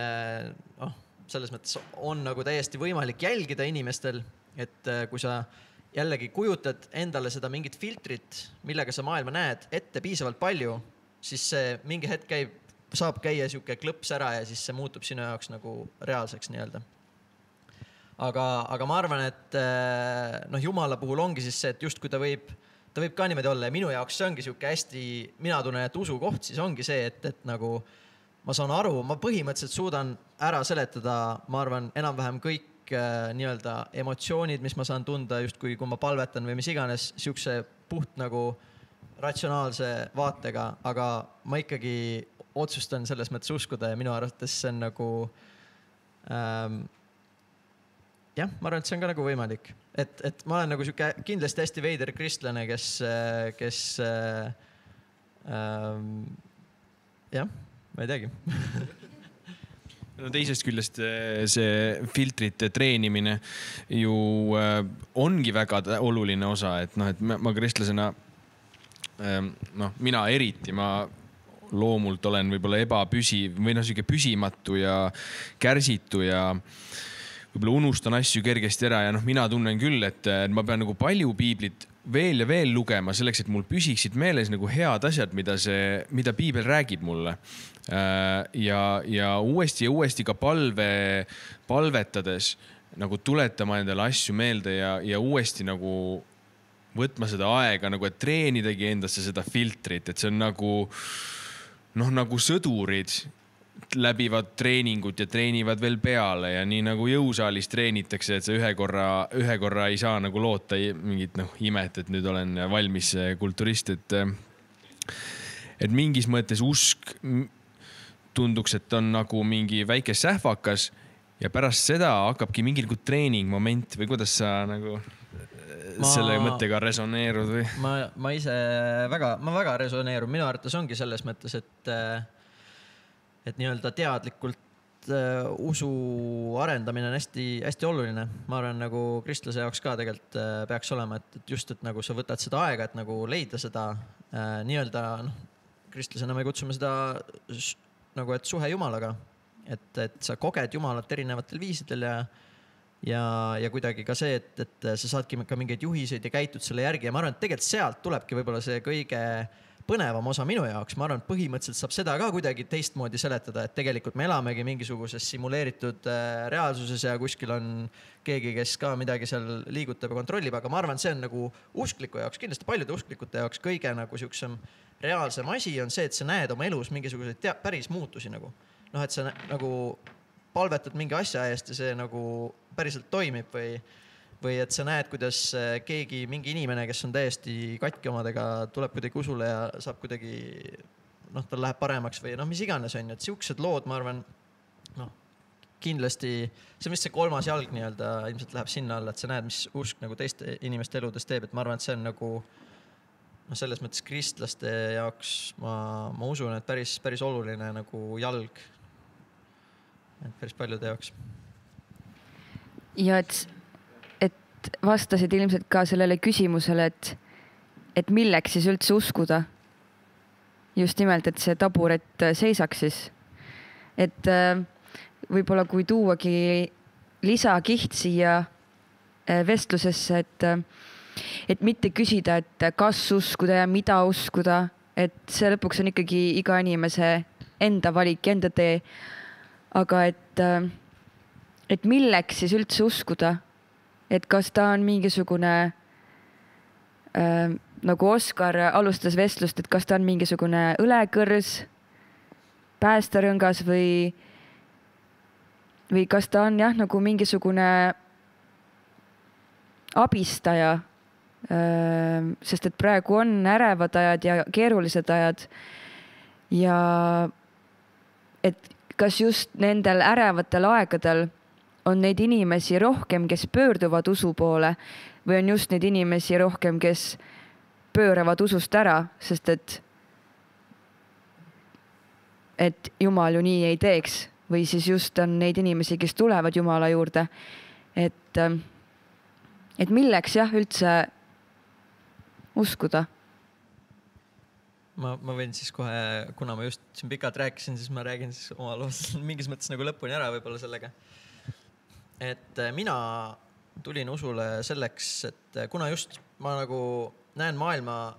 selles mõttes on nagu täiesti võimalik jälgida inimestel, et kui sa jällegi kujutad endale seda mingit filtrit, millega sa maailma näed ette piisavalt palju, siis see mingi hetk saab käia siuke klõps ära ja siis see muutub sinu jaoks nagu reaalseks nii-öelda. Aga ma arvan, et Jumala puhul ongi siis see, et just kui ta võib ka niimoodi olla ja minu jaoks see ongi siuke hästi, mina tunnen, et usu koht siis ongi see, et nagu ma saan aru, ma põhimõtteliselt suudan ära seletada, ma arvan, enam-vähem kõik nii-öelda emotsioonid, mis ma saan tunda just kui ma palvetan või mis iganes siukse puht nagu ratsionaalse vaatega, aga ma ikkagi otsustan selles mõttes uskuda ja minu arvates see on nagu jah, ma arvan, et see on ka nagu võimalik. Et ma olen nagu siuke kindlasti hästi veider kristlane, kes jah, ma ei teagi. No teisest küljest see filtrite treenimine ju ongi väga oluline osa, et ma kristlasena mina eriti, ma loomult olen võib-olla ebapüsiv või siuke püsimatu ja kärsitu ja võib-olla unustan asju kergesti ära ja mina tunnen küll, et ma pean nagu palju piiblit veel ja veel lugema selleks, et mul püsiksid meeles nagu head asjad, mida piibel räägib mulle. Ja uuesti ka palvetades nagu tuletama endale asju meelde ja uuesti nagu võtma seda aega, nagu et treenidagi endasse seda filtrit, et see on nagu sõdurid läbivad treeningut ja treenivad veel peale ja nii nagu jõusaalis treenitakse, et sa ühe korra ei saa nagu loota mingit imet, et nüüd olen valmis kulturist, et mingis mõttes usk tunduks, et on nagu mingi väike sähvakas ja pärast seda hakkabki mingi nagu treeningmoment või kuidas sa nagu selle mõttega resoneerud või? Ma ise väga resoneerun. Minu arvates ongi selles mõttes, et nii-öelda teadlikult usu arendamine on hästi oluline. Ma arvan, nagu kristlase jaoks ka tegelikult peaks olema, et just, et nagu sa võtad seda aega, et nagu leida seda nii-öelda, kristlasena me kutsume seda nagu, et suhe Jumalaga, et sa koged Jumalat erinevatel viisidel ja kuidagi ka see, et sa saadki ka mingeid juhiseid ja käitud selle järgi ja ma arvan, et tegelikult sealt tulebki võib-olla see kõige põnevam osa minu jaoks. Ma arvan, et põhimõtteliselt saab seda ka kuidagi teistmoodi seletada, et tegelikult me elamegi mingisuguses simuleeritud reaalsuses ja kuskil on keegi, kes ka midagi seal liigutab ja kontrollib, aga ma arvan, et see on nagu uskliku jaoks, kindlasti paljude usklikute jaoks kõige nagu siuksem reaalsem asi on see, et sa näed oma elus mingisuguseid päris muutusi nagu. Noh, et sa nagu palvetad mingi asja eest ja see nagu päriselt toimib või et sa näed, kuidas keegi, mingi inimene, kes on täiesti katki omadega, tuleb kuidagi usule ja saab kuidagi, noh, tal läheb paremaks või noh, mis iganes on. Et siuksed lood, ma arvan, noh, kindlasti, see on vist see 3. jalg nii-öelda ilmselt läheb sinna alla, et sa näed, mis usk nagu teiste inimeste eludes teeb. Et ma arvan, et see on nagu, noh, selles mõttes kristlaste jaoks ma usun, et päris oluline nagu jalg. Et päris paljude jaoks. Ja et vastasid ilmselt ka sellele küsimusele, et milleks siis üldse uskuda. Just nimelt, et see taburet seisaks siis. Et võib-olla kui tuuagi lisakiht siia vestlusesse, et mitte küsida, et kas uskuda ja mida uskuda, et see lõpuks on ikkagi iga inimese enda valik, enda tee. Aga et milleks siis üldse uskuda? Et kas ta on mingisugune, nagu Oskar alustas vestlust, et kas ta on mingisugune õlekõrs, päästerõngas või kas ta on jah, nagu mingisugune abistaja, sest et praegu on ärevad ajad ja keerulised ajad ja et kas just nendel ärevatel aegadel on neid inimesi rohkem, kes pöörduvad usu poole või on just neid inimesi rohkem, kes pööravad usust ära, sest et Jumal ju nii ei teeks või siis just on neid inimesi, kes tulevad Jumala juurde. Et milleks jah üldse uskuda? Ma võin siis kohe, kuna ma just siin pikalt rääkisin, siis ma räägin siis oma loos mingis mõttes nagu lõpuni ära võib-olla sellega. Et mina tulin usule selleks, et kuna just ma nagu näen maailma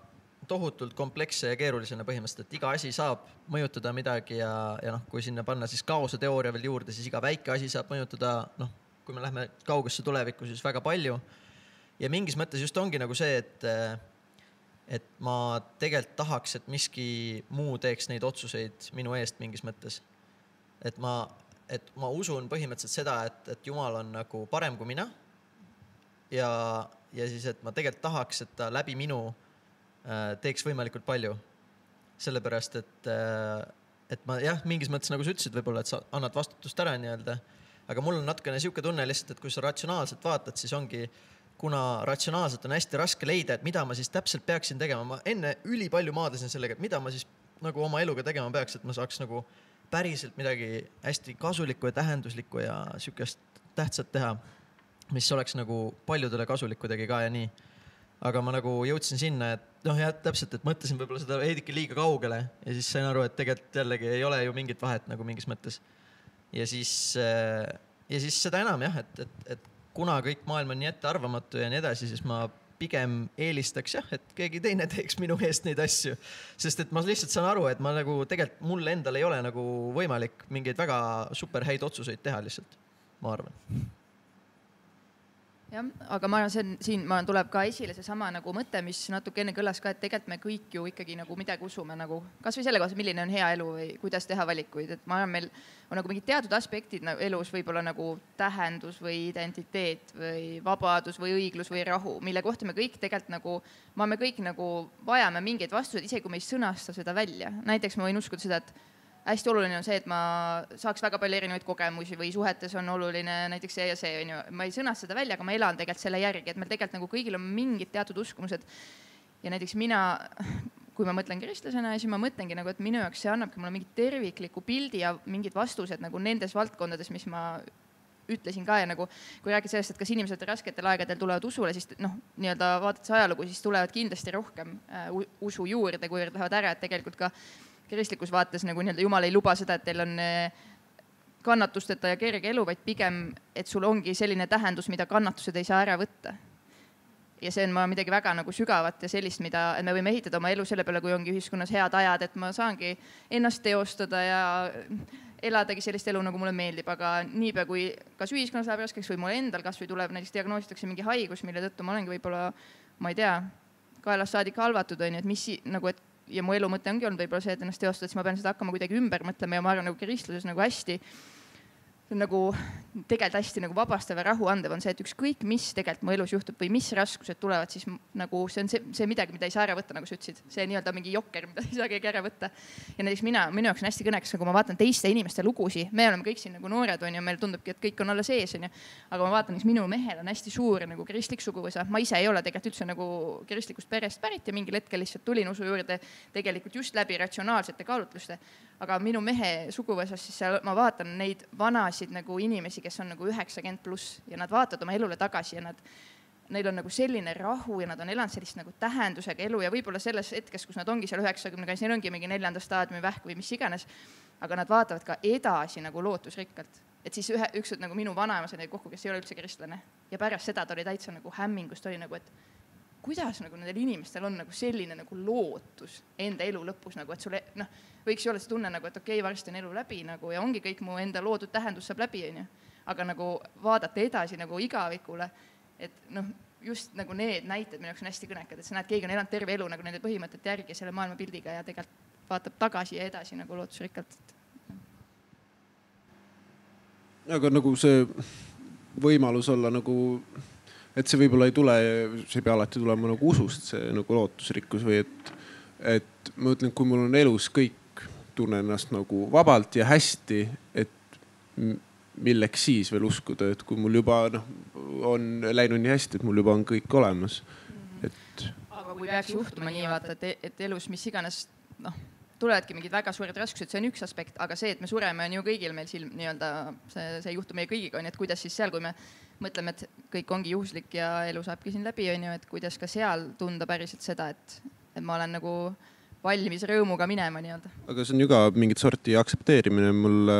tohutult kompleksse ja keerulisena põhimõtteliselt, et iga asi saab mõjutada midagi ja noh, kui sinna panna siis kaose teooria veel juurde, siis iga väike asi saab mõjutada, noh, kui me lähme kaugesse tulevikku, siis väga palju. Ja mingis mõttes just ongi nagu see, et ma tegelikult tahaks, et miski muu teeks neid otsuseid minu eest mingis mõttes. Et ma usun põhimõtteliselt seda, et Jumal on nagu parem kui mina ja siis, et ma tegelikult tahaks, et ta läbi minu teeks võimalikult palju. Sellepärast, et ma jah, mingis mõttes nagu sa ütlesid võib-olla, et sa annad vastutust ära nii-öelda, aga mul on natukene siuke tunne lihtsalt, et kui sa ratsionaalselt vaatad, siis ongi, kuna ratsionaalselt on hästi raske leida, et mida ma siis täpselt peaksin tegema. Ma enne ülipalju maadlesin sellega, et mida ma siis nagu oma eluga tegema peaks, et ma saaks nagu päriselt midagi hästi kasulikku ja tähenduslikku ja siukest tähtsat teha, mis oleks nagu paljudele kasulik kuidagi ka ja nii. Aga ma nagu jõudsin sinna, et noh, jah, täpselt, et mõtlesin võib-olla seda veidike liiga kaugele ja siis sain aru, et tegelikult jällegi ei ole ju mingit vahet nagu mingis mõttes. Ja siis seda enam jah, et kuna kõik maailm on nii ettearvamatu ja nii edasi, siis ma pigem eelistaks jah, et keegi teine teeks minu eest neid asju. Sest et ma lihtsalt saan aru, et ma nagu tegelikult mul endal ei ole nagu võimalik mingeid väga super häid otsuseid teha lihtsalt, ma arvan. Jah, aga ma arvan, siin tuleb ka esile seesama nagu mõte, mis natuke enne kõlas ka, et tegelikult me kõik ju ikkagi nagu midagi usume nagu, kas või selle kohta, milline on hea elu või kuidas teha valikuid. Et ma arvan, meil on nagu mingid teatud aspektid elus võib-olla nagu tähendus või identiteet või vabadus või õiglus või rahu, mille kohta me kõik tegelikult nagu, me kõik nagu vajame mingeid vastuseid, isegi kui me ei sõnasta seda välja. Näiteks ma võin uskuda seda, et hästi oluline on see, et ma saaks väga palju erinevaid kogemusi või suhetes on oluline näiteks see ja see. Ma ei sõnast seda välja, aga ma elan tegelikult selle järgi, et meil tegelikult nagu kõigil on mingid teatud uskumused. Ja näiteks mina, kui ma mõtlen kristlasena, siis ma mõtlengi nagu, et minu jaoks see annabki mulle mingi tervikliku pildi ja mingid vastused nagu nendes valdkondades, mis ma ütlesin ka ja nagu, kui räägid sellest, et kas inimesed rasketel aegadel tulevad usule, siis noh, nii-öelda vaadates ajalugu, siis tulevad kindlasti rohkem usu juurde, kui tahavad ära, et tegelikult ka kristlikus vaates nagu nii-öelda Jumal ei luba seda, et teil on kannatusteta ja kerge elu, vaid pigem, et sul ongi selline tähendus, mida kannatused ei saa ära võtta. ja see on midagi väga nagu sügavat ja sellist, mida me võime ehitada oma elu selle peale, kui ongi ühiskonnas head ajad, et ma saangi ennast teostada ja eladagi sellist elu, nagu mulle meeldib, aga niipea kui kas ühiskonnas läheb raskeks või mul endal kas või tuleb näiteks diagnoositakse mingi haigus, mille tõttu ma olengi võib-olla, ma ei tea, kaelast saadik halvatud on, et mis nagu, et ja mu elu mõte ongi olnud võib-olla see, et ennast teostada, siis ma pean seda hakkama kuidagi ümber mõtlema ja ma arvan nagu kristluses nagu hästi nagu tegelikult hästi nagu vabastav ja rahu andev on see, et ükskõik mis tegelikult mu elus juhtub või mis raskused tulevad, siis nagu see on see midagi, mida ei saa ära võtta, nagu sa ütlesid. See nii-öelda mingi jokker, mida ei saa keegi ära võtta. Ja näiteks minu jaoks on hästi kõnekas, kui ma vaatan teiste inimeste lugusi, me oleme kõik siin nagu noored on ja meil tundubki, et kõik on alla sees on ju. Aga ma vaatan, mis minu mehel on hästi suur nagu kristlik suguvõsa. Ma ise ei ole tegelikult üldse nagu kristlikust perest pärit ja mingil hetkel lihtsalt tulin usu juurde tegelikult just läbi ratsionaalsete kaalutluste. Aga minu mehe suguvõsas siis seal ma vaatan neid vanasid nagu inimesi, kes on nagu 90+ ja nad vaatavad oma elule tagasi ja neil on nagu selline rahu ja nad on elanud sellist nagu tähendusega elu ja võib-olla selles hetkes, kus nad ongi seal 90, neil ongi mingi 4. staadiumi vähk või mis iganes, aga nad vaatavad ka edasi nagu lootusrikkalt. Et siis üks nagu minu vanaema sai kokku, kes ei ole üldse kristlane ja pärast seda ta oli täitsa nagu hämmingust, oli nagu, et kuidas nagu nendel inimestel on nagu selline nagu lootus enda elu lõpus, nagu, et sulle võiks ju olla see tunne, nagu, et okei, varsti on elu läbi nagu, ja ongi kõik mu enda loodud tähendus saab läbi, on ju. Aga nagu vaadata edasi nagu igavikule, et just nagu need näited minu jaoks on hästi kõnekad, et sa näed, keegi on elanud terve elu nagu nende põhimõtete järgi selle maailma pildiga ja tegelikult vaatab tagasi ja edasi nagu lootusrikkalt. Aga nagu see võimalus olla nagu et see võib-olla ei tule, see ei pea alati tulema nagu usust, see nagu lootusrikkus või et ma ütlen, kui mul on elus kõik, tunnen ennast nagu vabalt ja hästi, et milleks siis veel uskuda, et kui mul juba on läinud nii hästi, et mul juba on kõik olemas. Aga kui peaks juhtuma nii vaata, et elus mis iganes, tulevadki mingid väga suured raskused, see on üks aspekt, aga see, et me sureme on ju kõigil meil silm nii-öelda, see juhtub meie kõigiga on, et kuidas siis seal, kui me mõtleme, et kõik ongi juhuslik ja elu saabki siin läbi, on ju, et kuidas ka seal tunda päriselt seda, et ma olen nagu valmis rõõmuga minema nii-öelda. Aga see on ju ka mingit sorti aktsepteerimine. Mul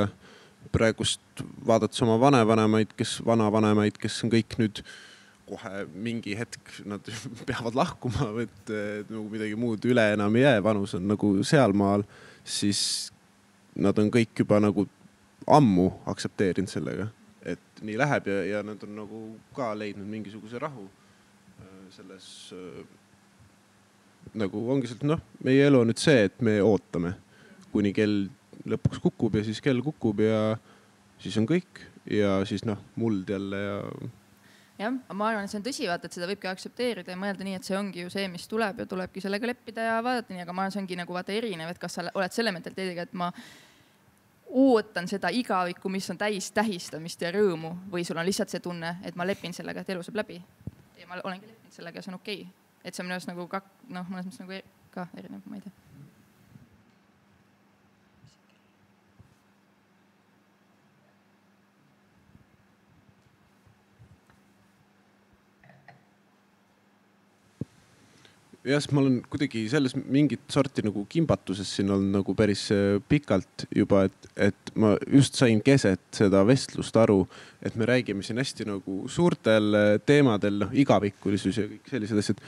praegust vaadates oma vanavanemaid, kes on kõik nüüd kohe mingi hetk, nad peavad lahkuma, et nagu midagi muud üle enam ei jää, vanus on nagu sealmaal, siis nad on kõik juba nagu ammu aktsepteerinud sellega, et nii läheb ja nad on nagu ka leidnud mingisuguse rahu selles nagu ongi sealt, meie elu on nüüd see, et me ootame, kuni kell lõpuks kukub ja siis kell kukub ja siis on kõik ja siis muld jälle ja jah, ma arvan, et see on tõsi, vaata, et seda võibki aktsepteerida ja mõelda nii, et see ongi ju see, mis tuleb ja tulebki sellega leppida ja vaadata nii, aga ma arvan, see ongi nagu vaata erinev, et kas sa oled selle mentaliteediga, et ma ootan seda igavikku, mis on täis tähistamist ja rõõmu või sul on lihtsalt see tunne, et ma lepin sellega, et elu saab läbi ja ma olengi leppinud sellega ja see on okei. Et see on minu arust nagu mõnes mõttes nagu ka erinev, ma ei tea. jah, ma olen kuidagi selles mingit sorti nagu kimbatuses siin olnud nagu päris pikalt juba, et ma just sain keset seda vestlust aru, et me räägime siin hästi nagu suurtel teemadel, igavikulisus ja kõik sellised asjad.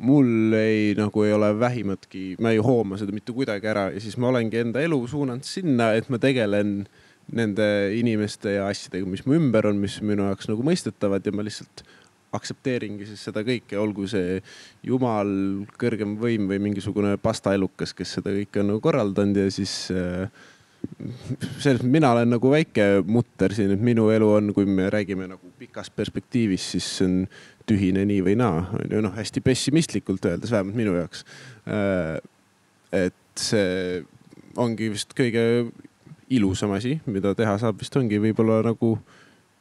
Mul ei ole vähimatki, ma ei hooma seda mitte kuidagi ära ja siis ma olengi enda elu suunanud sinna, et ma tegelen nende inimeste ja asjadega, mis mu ümber on, mis minu jaoks nagu mõistetavad ja ma lihtsalt aktsepteeringi siis seda kõike, olgu see jumal, kõrgem võim või mingisugune pastaelukas, kes seda kõike on nagu korraldanud ja siis selles mina olen nagu väike mutter siin, et minu elu on, kui me räägime nagu pikas perspektiivis, siis see on tühine nii või naa, hästi pessimistlikult öeldes, vähemalt minu jaoks. Et see ongi vist kõige ilusam asi, mida teha saab, vist ongi võib-olla nagu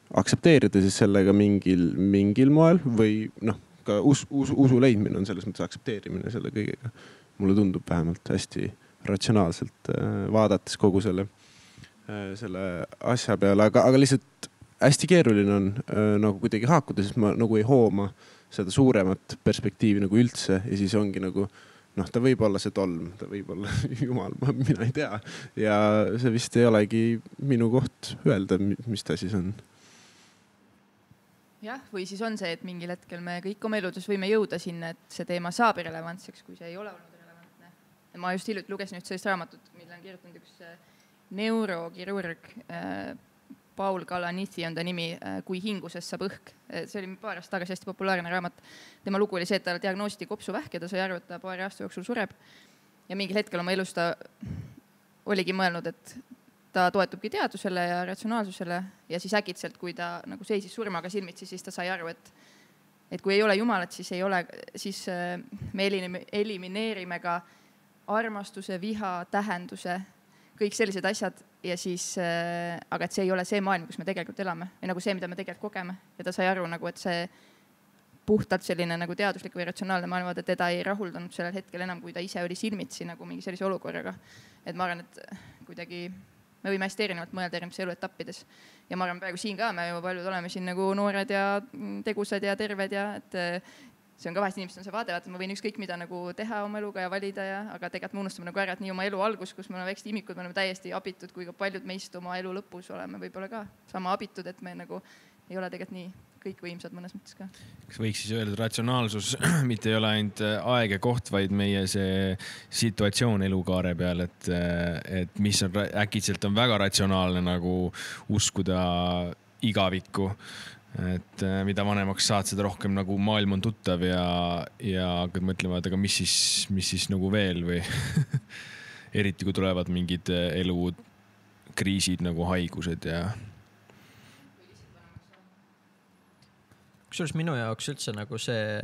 aktsepteerida siis sellega mingil moel või ka usu leidmine on selles mõttes aktsepteerimine selle kõigega. Mulle tundub vähemalt hästi ratsionaalselt vaadates kogu selle asja peale, aga lihtsalt hästi keeruline on nagu kuidagi haakuda, sest ma nagu ei hooma seda suuremat perspektiivi nagu üldse ja siis ongi nagu ta võib olla see tolm, ta võib olla jumal, mina ei tea ja see vist ei olegi minu koht öelda, mis ta siis on. jah, või siis on see, et mingil hetkel me kõik oma eludes võime jõuda sinna, et see teema saab relevantseks, kui see ei ole olnud relevantne. Ma just hiljuti lugesin sellist raamatut, mille on kirjutanud üks neurokirurg, Paul Kalanithi on ta nimi, Kui hingusest saab õhk. See oli paar aastat tagasi hästi populaarne raamat. Tema lugu oli see, et talle diagnoositi kopsuvähk ja ta sai aru, et ta paari aasta jooksul sureb. Ja mingil hetkel oma elus ta oligi mõelnud, et ta toetubki teadusele ja ratsionaalsusele ja siis äkitselt, kui ta nagu seisis surmaga silmitsi, siis ta sai aru, et kui ei ole Jumalat, siis me elimineerime ka armastuse, viha, tähenduse, kõik sellised asjad ja siis, aga et see ei ole see maailm, kus me tegelikult elame ja nagu see, mida me tegelikult kogeme ja ta sai aru nagu, et see puhtalt selline nagu teaduslik või ratsionaalne maailmad, et teda ei rahuldanud sellel hetkel enam, kui ta ise oli silmitsi nagu mingi sellise olukorraga. Et ma arvan, et kuidagi me võime hästi erinevalt mõelda erinevates eluetappides ja ma arvan praegu siin ka, me ju paljud oleme siin nagu noored ja tegusad ja terved ja et see on ka vahest inimestel on see vaade, et ma võin ükskõik mida nagu teha oma eluga ja valida aga tegelikult me unustame nagu ära, et nii oma elu algus, kus me oleme väiksed imikud, me oleme täiesti abitud, kui ka paljud meist oma elu lõpus oleme võib-olla ka sama abitud, et me nagu ei ole tegelikult nii kõikvõimsad mõnes mõttes ka. Kas võiks siis öelda, et ratsionaalsus mitte ei ole ainult aeg ja koht, vaid meie see situatsioon elukaare peal, et mis on äkitselt on väga ratsionaalne nagu uskuda igavikku. Et mida vanemaks saad, seda rohkem nagu maailm on tuttav ja hakkad mõtlema, et aga mis siis nagu veel või eriti kui tulevad mingid elukriisid nagu haigused ja kusjuures minu jaoks üldse nagu see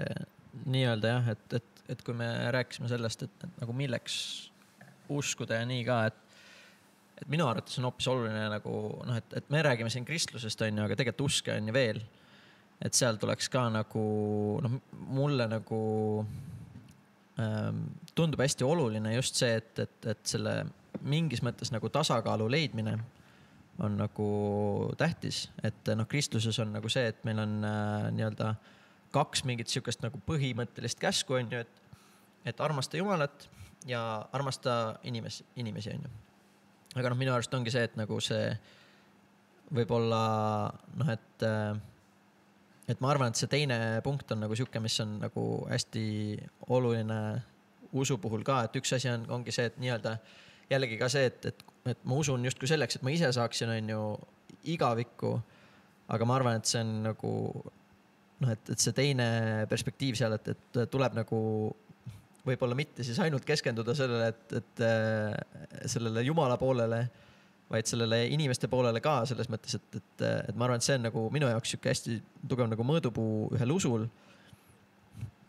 nii-öelda jah, et kui me rääkisime sellest, et nagu milleks uskuda ja nii ka, et minu arvates on hoopis oluline nagu, et me räägime siin kristlusest on ju, aga tegelikult uske on ju veel. Et seal tuleks ka nagu, mulle nagu tundub hästi oluline just see, et selle mingis mõttes nagu tasakaalu leidmine on nagu tähtis, et kristluses on nagu see, et meil on nii-öelda kaks mingit sihukest nagu põhimõttelist käsku on ju, et armasta Jumalat ja armasta inimesi on ju. Aga minu arust ongi see, et nagu see võib-olla et ma arvan, et see teine punkt on nagu sihuke, mis on nagu hästi oluline usu puhul ka, et üks asi ongi see, et nii-öelda jällegi ka see, et ma usun justkui selleks, et ma ise saaksin on ju igavikku, aga ma arvan, et see on nagu et see teine perspektiiv seal, et tuleb nagu võib-olla mitte siis ainult keskenduda sellele, et sellele Jumala poolele, vaid sellele inimeste poolele ka selles mõttes, et ma arvan, et see on nagu minu jaoks siuke hästi tugev nagu mõõdupuu ühel usul.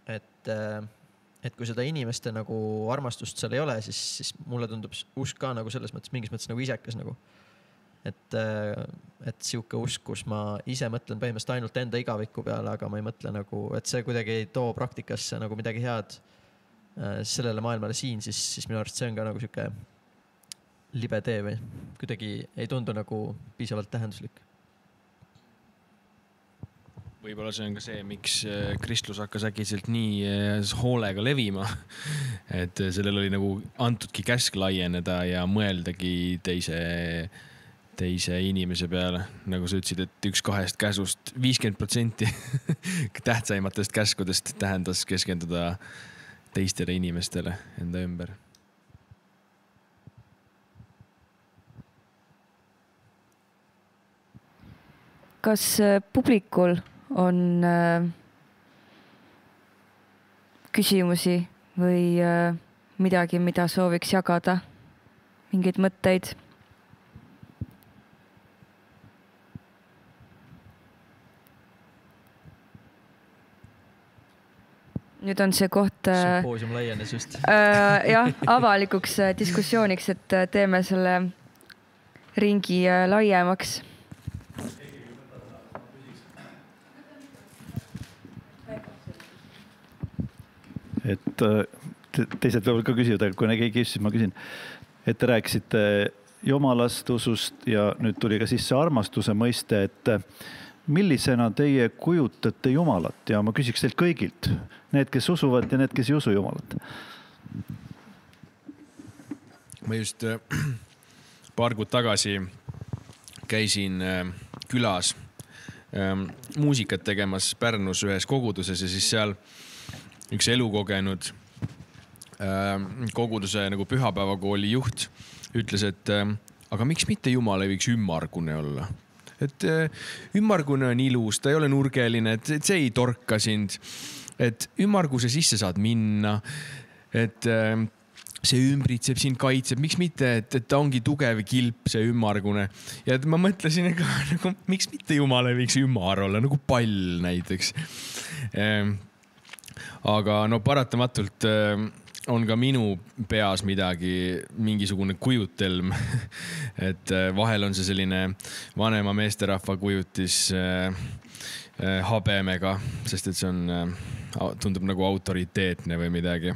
Et kui seda inimeste nagu armastust seal ei ole, siis mulle tundub usk ka nagu selles mõttes, mingis mõttes nagu isekas nagu. Et siuke usk, kus ma ise mõtlen põhimõtteliselt ainult enda igaviku peale, aga ma ei mõtle nagu, et see kuidagi ei too praktikasse nagu midagi head sellele maailmale siin, siis minu arust see on ka nagu siuke libe tee või kuidagi ei tundu nagu piisavalt tähenduslik. Võib-olla see on ka see, miks kristlus hakkas äkitselt nii hoolega levima, et sellel oli nagu antudki käsk laieneda ja mõeldagi teise inimese peale. Nagu sa ütlesid, et 1-2 käsust 50% tähtsaimatest käskudest tähendas keskenduda teistele inimestele enda ümber. Kas publikul on küsimusi või midagi, mida sooviks jagada? Mingeid mõtteid? Nüüd on see koht sümpoosium laienes just. Jah, avalikuks diskussiooniks, et teeme selle ringi laiemaks. Et teised võivad ka küsida, kui keegi küsis, ma küsin, et te rääkisite jumalast, usust ja nüüd tuli ka sisse armastuse mõiste, et millisena teie kujutate Jumalat ja ma küsiks teilt kõigilt, need, kes usuvad ja need, kes ei usu Jumalat. Ma just paar kuud tagasi käisin külas muusikat tegemas Pärnus ühes koguduses ja siis seal üks elukogenud koguduse nagu pühapäevakooli juht ütles, et aga miks mitte Jumal ei võiks ümmargune olla? Et ümmargune on ilus, ta ei ole nurgeline, et see ei torka sind, et ümmarguse sisse saad minna, et see ümbritseb sind, kaitseb, miks mitte, et ta ongi tugev kilp, see ümmargune. Ja ma mõtlesin, nagu, miks mitte Jumal ei võiks ümar olla, nagu pall näiteks. Aga no paratamatult on ka minu peas mingisugune kujutelm, et vahel on see selline vanema meesterahva kujutis habemega, sest et see on, tundub nagu autoriteetne või midagi.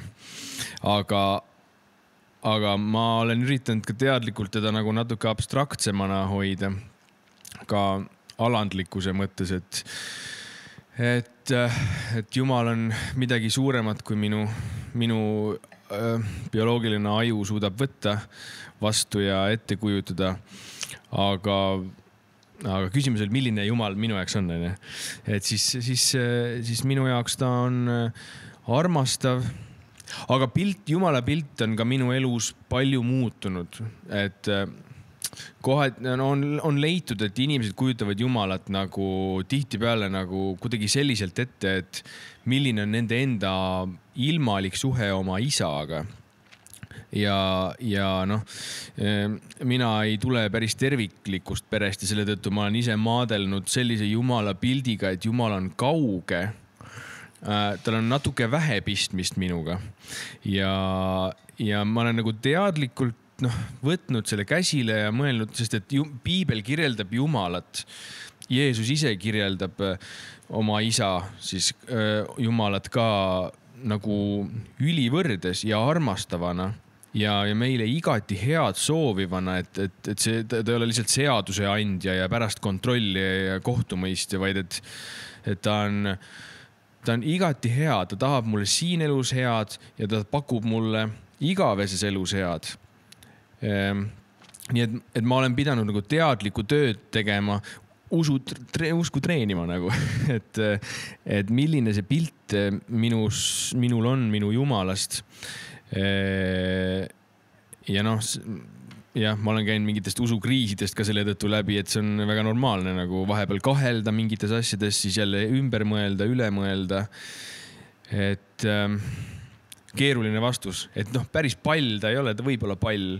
Aga ma olen üritanud ka teadlikult teda nagu natuke abstraktsemana hoida, ka alandlikkuse mõttes, et Jumal on midagi suuremat kui minu bioloogiline aju suudab võtta vastu ja ette kujutada. Aga küsimus oli, milline Jumal minu jaoks on. Et siis minu jaoks ta on armastav, aga Jumala pilt on ka minu elus palju muutunud, et kohe on leitud, et inimesed kujutavad Jumalat nagu tihtipeale nagu kuidagi selliselt ette, et milline on nende enda ilmalik suhe oma isaga. Ja noh, mina ei tule päris terviklikust perest ja selle tõttu ma olen ise maadelnud sellise Jumala pildiga, et Jumal on kauge. Tal on natuke vähe pistmist minuga ja ma olen nagu teadlikult võtnud selle käsile ja mõelnud, sest et Piibel kirjeldab Jumalat. Jeesus ise kirjeldab oma isa, siis Jumalat ka nagu ülivõrdes ja armastavana ja meile igati head soovivana, et see, ta ei ole lihtsalt seaduse andja ja pärast kontrolli ja kohtumõistja, vaid et ta on igati hea, ta tahab mulle siin elus head ja ta pakub mulle igaveses elus head. Nii et ma olen pidanud nagu teadlikku tööd tegema, usku treenima nagu, et milline see pilt minul on minu Jumalast. Ja noh, ma olen käinud mingitest usukriisidest ka selle tõttu läbi, et see on väga normaalne nagu vahepeal kahelda mingites asjades, siis jälle ümber mõelda, üle mõelda. Et keeruline vastus, et noh, päris pall ta ei ole, ta võib olla pall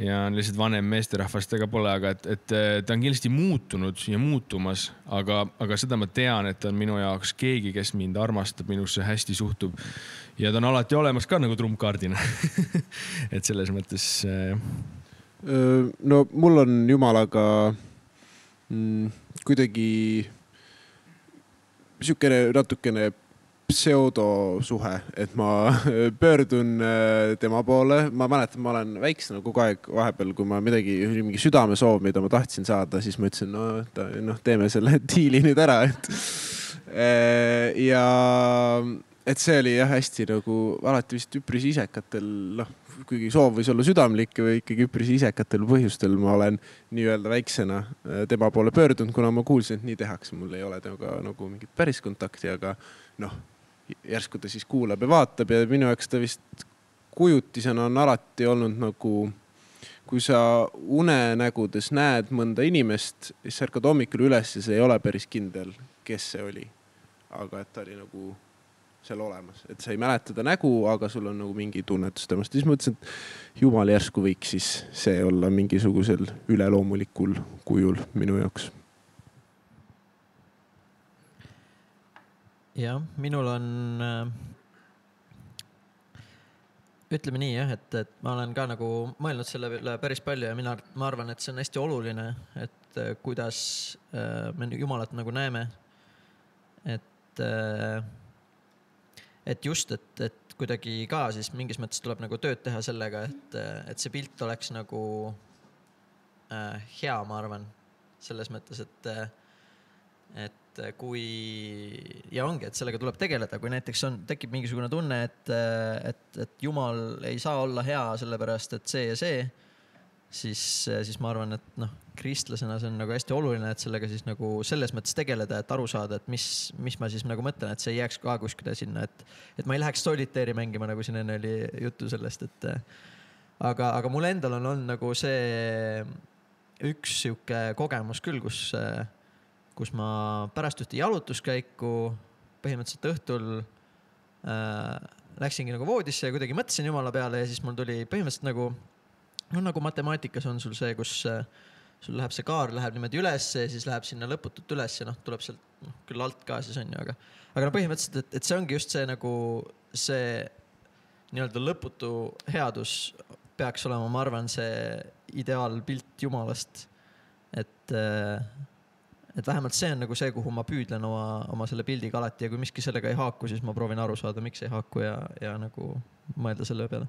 ja lihtsalt vanem meesterahvast ega pole, aga et ta on kindlasti muutunud ja muutumas, aga seda ma tean, et ta on minu jaoks keegi, kes mind armastab, minusse hästi suhtub ja ta on alati olemas ka nagu trumpkaardina. Et selles mõttes no mul on Jumalaga kuidagi siukene natukene pseudosuhe, et ma pöördun tema poole. Ma mäletan, ma olen väiksena kogu aeg vahepeal, kui ma mingi südamesoov, mida ma tahtsin saada, siis ma ütlesin, teeme selle diili nüüd ära. Ja et see oli hästi nagu alati vist üpris isekatel, kuigi soov võis olla südamlik või ikkagi üpris isekatel põhjustel ma olen nii-öelda väiksena tema poole pöördunud, kuna ma kuulsin, et nii tehakse. Mul ei ole temaga nagu mingit päris kontakti, aga järsku ta siis kuulab ja vaatab ja minu jaoks ta vist kujutisena on alati olnud nagu, kui sa unenägudes näed mõnda inimest, siis ärkad hommikul üles ja see ei ole päris kindel, kes see oli. Aga et ta oli nagu seal olemas, et sa ei mäleta ta nägu, aga sul on nagu mingi tunnetus temast. Siis mõtlesin, et Jumal järsku võiks siis see olla mingisugusel üleloomulikul kujul minu jaoks. Jah, minul on, ütleme nii jah, et ma olen ka nagu mõelnud selle üle päris palju ja ma arvan, et see on hästi oluline, et kuidas me Jumalat nagu näeme. Et just, et kuidagi ka siis mingis mõttes tuleb nagu tööd teha sellega, et see pilt oleks nagu hea, ma arvan, selles mõttes, et kui, ja ongi, et sellega tuleb tegeleda, kui näiteks tekib mingisugune tunne, et Jumal ei saa olla hea sellepärast, et see ja see, siis ma arvan, et kristlasena see on nagu hästi oluline, et sellega siis nagu selles mõttes tegeleda, et aru saada, et mis ma siis nagu mõtlen, et see ei jääks ka kuskile sinna, et ma ei läheks solitaari mängima, nagu siin enne oli juttu sellest, et aga mul endal on olnud nagu see üks siuke kogemus küll, kus ma pärast ühte jalutuskäiku põhimõtteliselt õhtul läksingi nagu voodisse ja kuidagi mõtlesin Jumala peale ja siis mul tuli põhimõtteliselt nagu matemaatikas on sul see, kus sul läheb see kaar, läheb niimoodi üles ja siis läheb sinna lõputult üles ja tuleb sealt küll alt ka siis on ju, aga põhimõtteliselt, et see ongi just see nagu see nii-öelda lõputu headus peaks olema, ma arvan, see ideaalpilt Jumalast, et vähemalt see on nagu see, kuhu ma püüdlen oma selle pildiga alati ja kui miski sellega ei haaku, siis ma proovin aru saada, miks ei haaku ja nagu mõelda selle peale.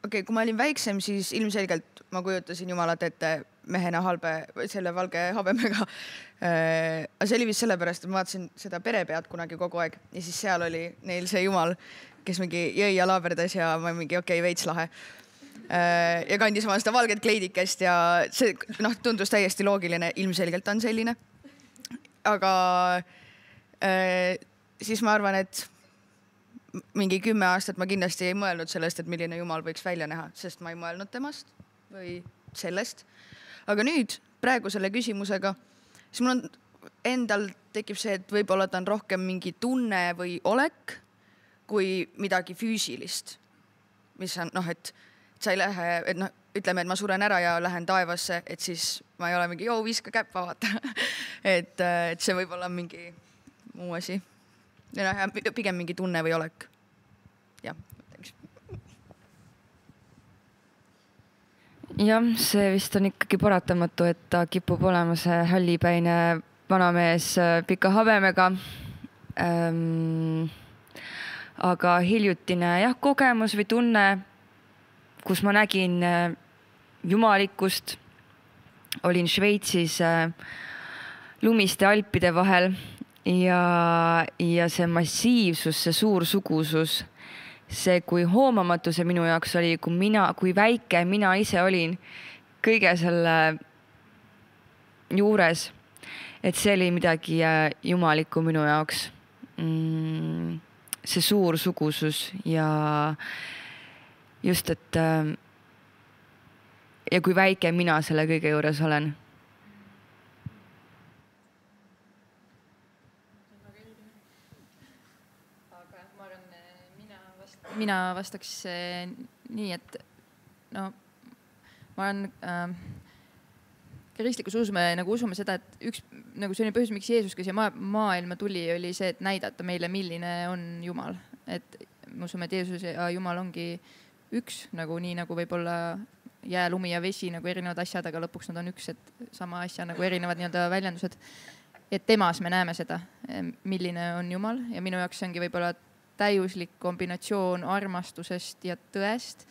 Okei, kui ma olin väiksem, siis ilmselgelt ma kujutasin Jumalat ette mehena selle valge habemega. See oli vist sellepärast, et ma vaatasin seda Perepead kunagi kogu aeg ja siis seal oli neil see Jumal, kes mingi jõi ja laaberdas ja ma mingi okei, veits lahe. Ja kandis oma seda valget kleidikest ja see tundus täiesti loogiline, ilmselgelt on selline. Aga siis ma arvan, et mingi 10 aastat ma kindlasti ei mõelnud sellest, et milline Jumal võiks välja näha, sest ma ei mõelnud temast või sellest. Aga nüüd praegu selle küsimusega, siis mul endal tekib see, et võib-olla ta on rohkem mingi tunne või olek kui midagi füüsilist, mis on et sa ei lähe, et ütleme, et ma suren ära ja lähen taevasse, et siis ma ei ole mingi viska käppa, vaata. et see võib olla mingi muu asi. Pigem mingi tunne või olek. Jah, see vist on ikkagi paratamatu, et ta kipub olema see hallipäine vanamees pika habemega. Aga hiljutine kogemus või tunne, kus ma nägin jumalikkust, olin Šveitsis lumiste Alpide vahel ja see massiivsus, see suur sugusus, see kui hoomamatu see minu jaoks oli, kui väike mina ise olin kõige selle juures, et see oli midagi jumalikku minu jaoks. See suur sugusus ja just, et ja kui väike mina selle kõige juures olen. Mina vastaks nii, et ma olen kristlikus usume seda, et üks selline põhjus, miks Jeesus, kes maailma tuli, oli see, et näidata meile, milline on Jumal. Et me usume, et Jeesus ja Jumal ongi üks, nii nagu võib-olla jää, lumi ja vesi erinevad asjad, aga lõpuks nad on üks, et sama asja erinevad nii-öelda väljendused. Et temas me näeme seda, milline on Jumal ja minu jaoks ongi võib-olla täiuslik kombinatsioon armastusest ja tõest,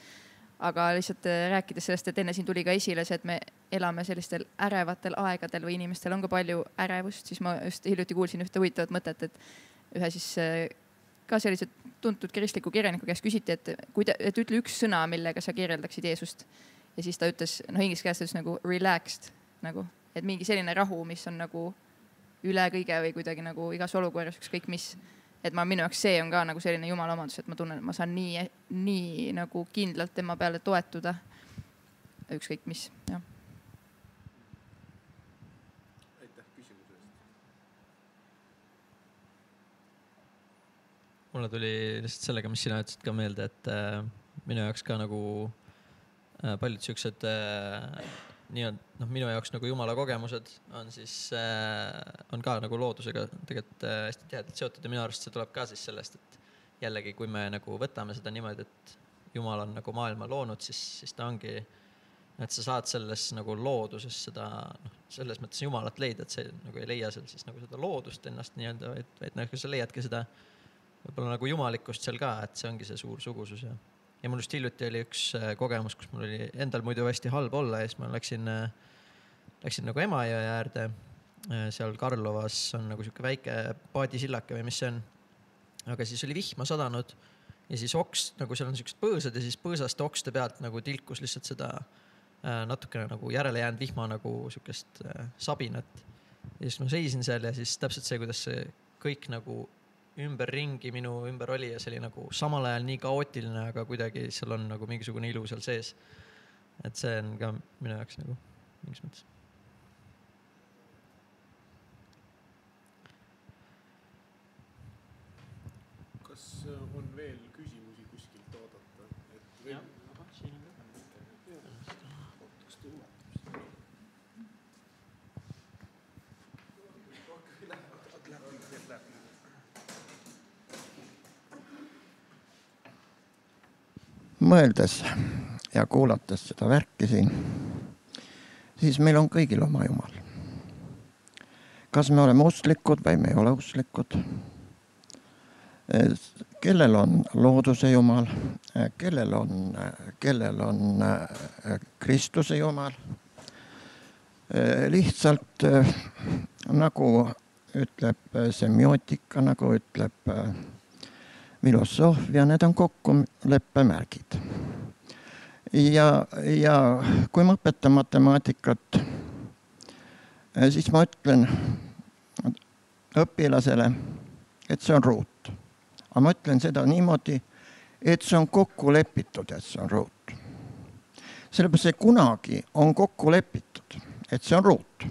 aga lihtsalt rääkides sellest, et enne siin tuli ka esile see, et me elame sellistel ärevatel aegadel või inimestel on ka palju ärevust, siis ma just hiljuti kuulsin ühte huvitavat mõtet, et ühe siis ka sellise tuntud kristliku kirjaniku käest küsiti, et ütle üks sõna, millega sa kirjeldaksid Jeesust. Ja siis ta ütles, inglise käest ütles relaxed, et mingi selline rahu, mis on üle kõige või kuidagi igas olukorras ükskõik mis. Et minu jaoks see on ka selline Jumala omadus, et ma tunnen, et ma saan nii kindlalt tema peale toetuda. Ükskõik mis, jah. Aitäh küsimuse eest. Mulle tuli lihtsalt sellega, mis sina ütlesid ka meelde, et minu jaoks ka paljud siuksed minu jaoks Jumala kogemused on siis on ka loodusega tegelikult hästi tihedalt seotud ja minu arust see tuleb ka siis sellest, et jällegi, kui me võtame seda niimoodi, et Jumal on maailma loonud, siis ta ongi, et sa saad selles looduses seda, selles mõttes Jumalat leida, et see ei leia seal siis seda loodust ennast nii-öelda, vaid sa leiadki seda võib-olla jumalikkust seal ka, et see ongi see suur sugusus ja mul just hiljuti oli üks kogemus, kus mul oli endal muidu hästi halb olla ja siis ma läksin Emajõe äärde. Seal Karlovas on siuke väike paadisillake või mis see on. Aga siis oli vihma sadanud ja siis oks, nagu seal on sellised põõsad ja siis põõsaste okste pealt nagu tilkus lihtsalt seda natukene nagu järele jäänud vihma nagu sükest sabinat. Ja siis ma seisin seal ja siis täpselt see, kuidas see kõik nagu ümberringi minu ümber oli ja see oli nagu samal ajal nii kaootiline, aga kuidagi seal on nagu mingisugune ilu seal sees. Et see on ka minu jaoks nagu mingis mõttes. Kas on veel küsimusi kuskilt oodata? Jah. Mõeldes ja kuulates seda värki siin, siis meil on kõigil oma Jumal. Kas me oleme usklikud või me ei ole usklikud? Kellel on looduse Jumal, kellel on Kristuse Jumal. Lihtsalt nagu ütleb semiootika, nagu ütleb filosoofia, need on kokkuleppemärgid. Ja kui ma õpetan matemaatikat, siis ma ütlen õpilasele, et see on ruut. Aga ma ütlen seda niimoodi, et see on kokku lepitud, et see on ruut. Sellepärast see kunagi on kokku lepitud, et see on ruut.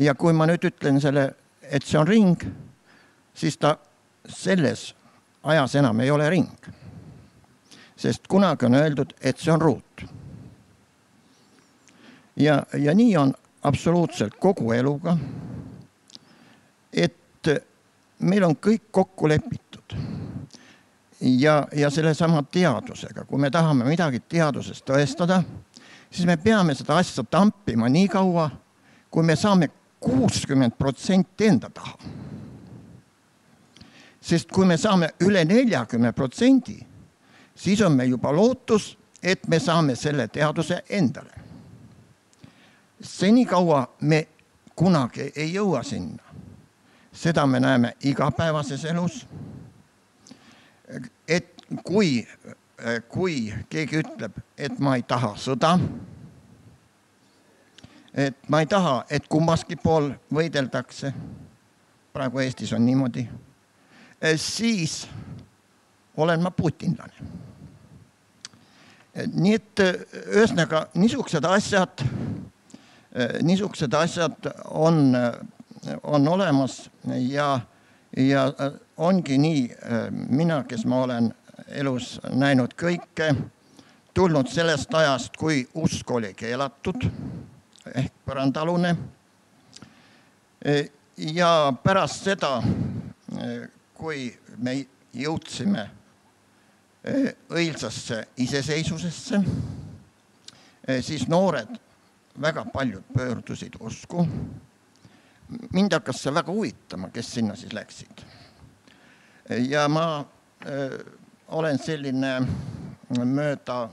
Ja kui ma nüüd ütlen selle, et see on ring, siis ta selles ajas enam ei ole ring. Sest kunagi on öeldud, et see on ruut. Ja nii on absoluutselt kogu eluga, et meil on kõik kokku lepitud. Ja selle sama teadusega, kui me tahame midagi teadusest tõestada, siis me peame seda asja tampima nii kaua, kui me saame 60% enda taha. Sest kui me saame üle 40%, siis on meil juba lootus, et me saame selle teaduse endale. Senikaua me kunagi ei jõua sinna. Seda me näeme igapäevases elus. Et kui keegi ütleb, et ma ei taha sõda, et ma ei taha, et kummaski pool võideldakse, praegu Eestis on niimoodi, siis olen ma putinlane. Nii et ühesõnaga niisugused asjad on olemas ja ongi nii, mina, kes ma olen elus näinud kõike, tulnud sellest ajast, kui usk oli keelatud, ehk põrandalune. Ja pärast seda, kui me jõudsime õilsasse iseseisvusesse, siis noored väga paljud pöördusid usku. Mind hakkas see väga huvitama, kes sinna siis läksid. Ja ma olen selline mööda,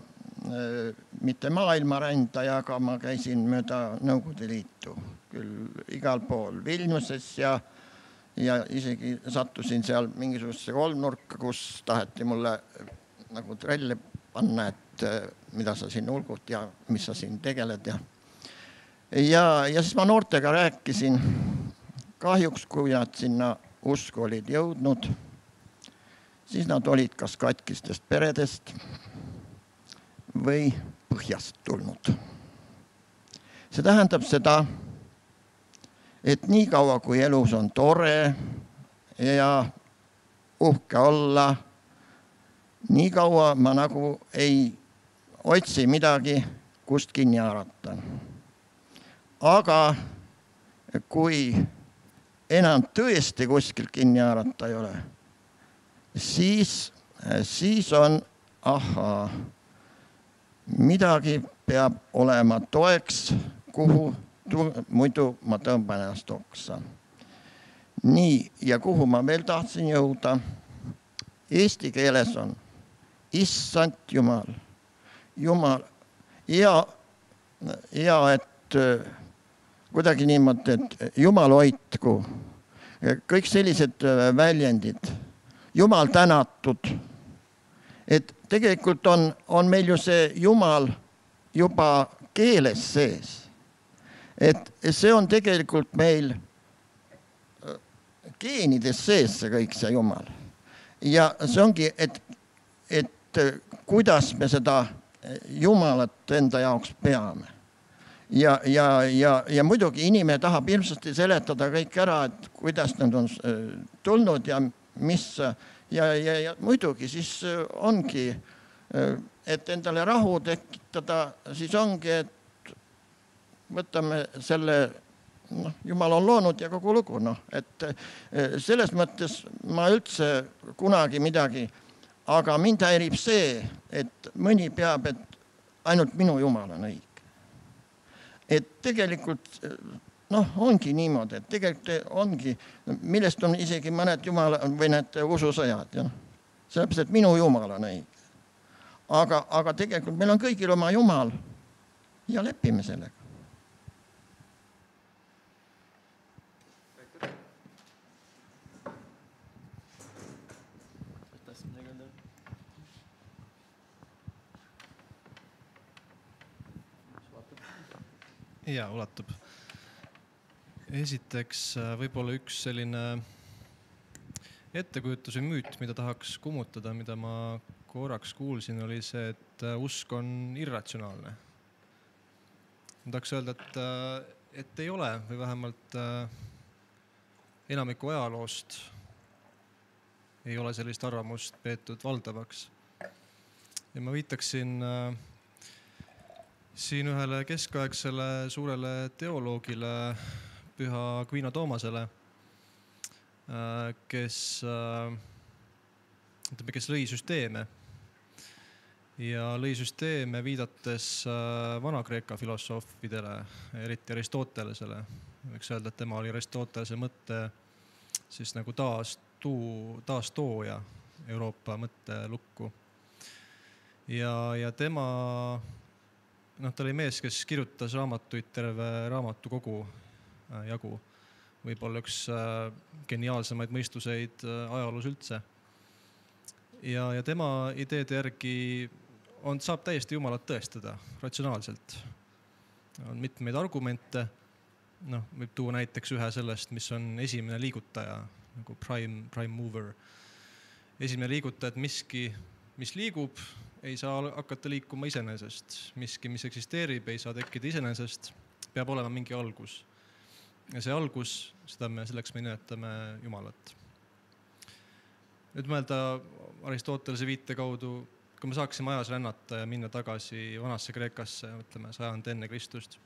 mitte maailmarändaja, aga ma käisin mööda Nõukogude Liitu, küll igal pool Vilniuses ja isegi sattusin seal mingisugusesse kolmnurka, kus taheti mulle nagu trelle panna, et mida sa siin ulgud ja mis sa siin tegeled. Ja siis ma noortega rääkisin, kahjuks kui nad sinna usku olid jõudnud, siis nad olid kas katkistest peredest või põhjast tulnud. See tähendab seda, et nii kaua kui elus on tore ja uhke olla, nii kaua ma nagu ei otsi midagi, kust kinni haarata. Aga kui enam tõesti kuskil kinni haarata ei ole, siis on, midagi peab olema toeks, kuhu muidu ma tõmban ennast oksa. Nii, ja kuhu ma veel tahtsin jõuda? Eesti keeles on issand Jumal. Jumal. Ja et kuidagi niimoodi, et Jumal hoidku. Kõik sellised väljendid. Jumal tänatud. et tegelikult on meil ju see Jumal juba keeles sees. Et see on tegelikult meil geenides sees see kõik see Jumal. Ja see ongi, et kuidas me seda Jumalat enda jaoks peame. Ja muidugi inimene tahab ilmselt seletada kõik ära, et kuidas nad on tulnud ja mis ja muidugi siis ongi, et endale rahu tekitada, siis ongi, et võtame selle, Jumal on loonud ja kogu lugu, et selles mõttes ma üldse kunagi midagi, aga mind häirib see, et mõni peab, et ainult minu Jumal on õige. Et tegelikult ongi niimoodi, et tegelikult ongi, millest on isegi mõned Jumala või need ususõjad. Sellepärast, et minu Jumal on õige. Aga tegelikult meil on kõigil oma Jumal ja lepime sellega. Ja, ulatub. Esiteks võib-olla üks selline ettekujutus või müüt, mida tahaks kummutada, mida ma korraks kuulsin, oli see, et usk on irratsionaalne. Ma tahaks öelda, et ei ole või vähemalt enamiku ajaloost ei ole sellist arvamust peetud valdavaks. Ja ma viitaksin siin ühele keskaegsele suurele teoloogile Püha Aquino Toomasele, kes lõi süsteeme ja lõi süsteeme viidates Vana-Kreeka filosoofidele, eriti Aristotelesele. Võiks öelda, et tema oli Aristotelese mõtte siis nagu taastooja Euroopa mõttelukku. Ja tema ta oli mees, kes kirjutas raamatuid terve raamatukogu jagu. Võib-olla üks geniaalsemaid mõistuseid ajaloos üldse. Ja tema ideede järgi saab täiesti Jumalat tõestada ratsionaalselt. On mitmeid argumente. Võib tuua näiteks ühe sellest, mis on esimene liigutaja, nagu prime mover. Esimene liigutaja, et miski, mis liigub, ei saa hakata liikuma iseenesest. Miski, mis eksisteerib, ei saa tekkida iseenesest. Peab olema mingi algus. Ja see algus, selleks me nimetame Jumalat. Nüüd mõelda Aristotelese viite kaudu, kui me saaksime ajas rännata ja minna tagasi vanasse Kreekasse, mõtleme 100 enne Kristust,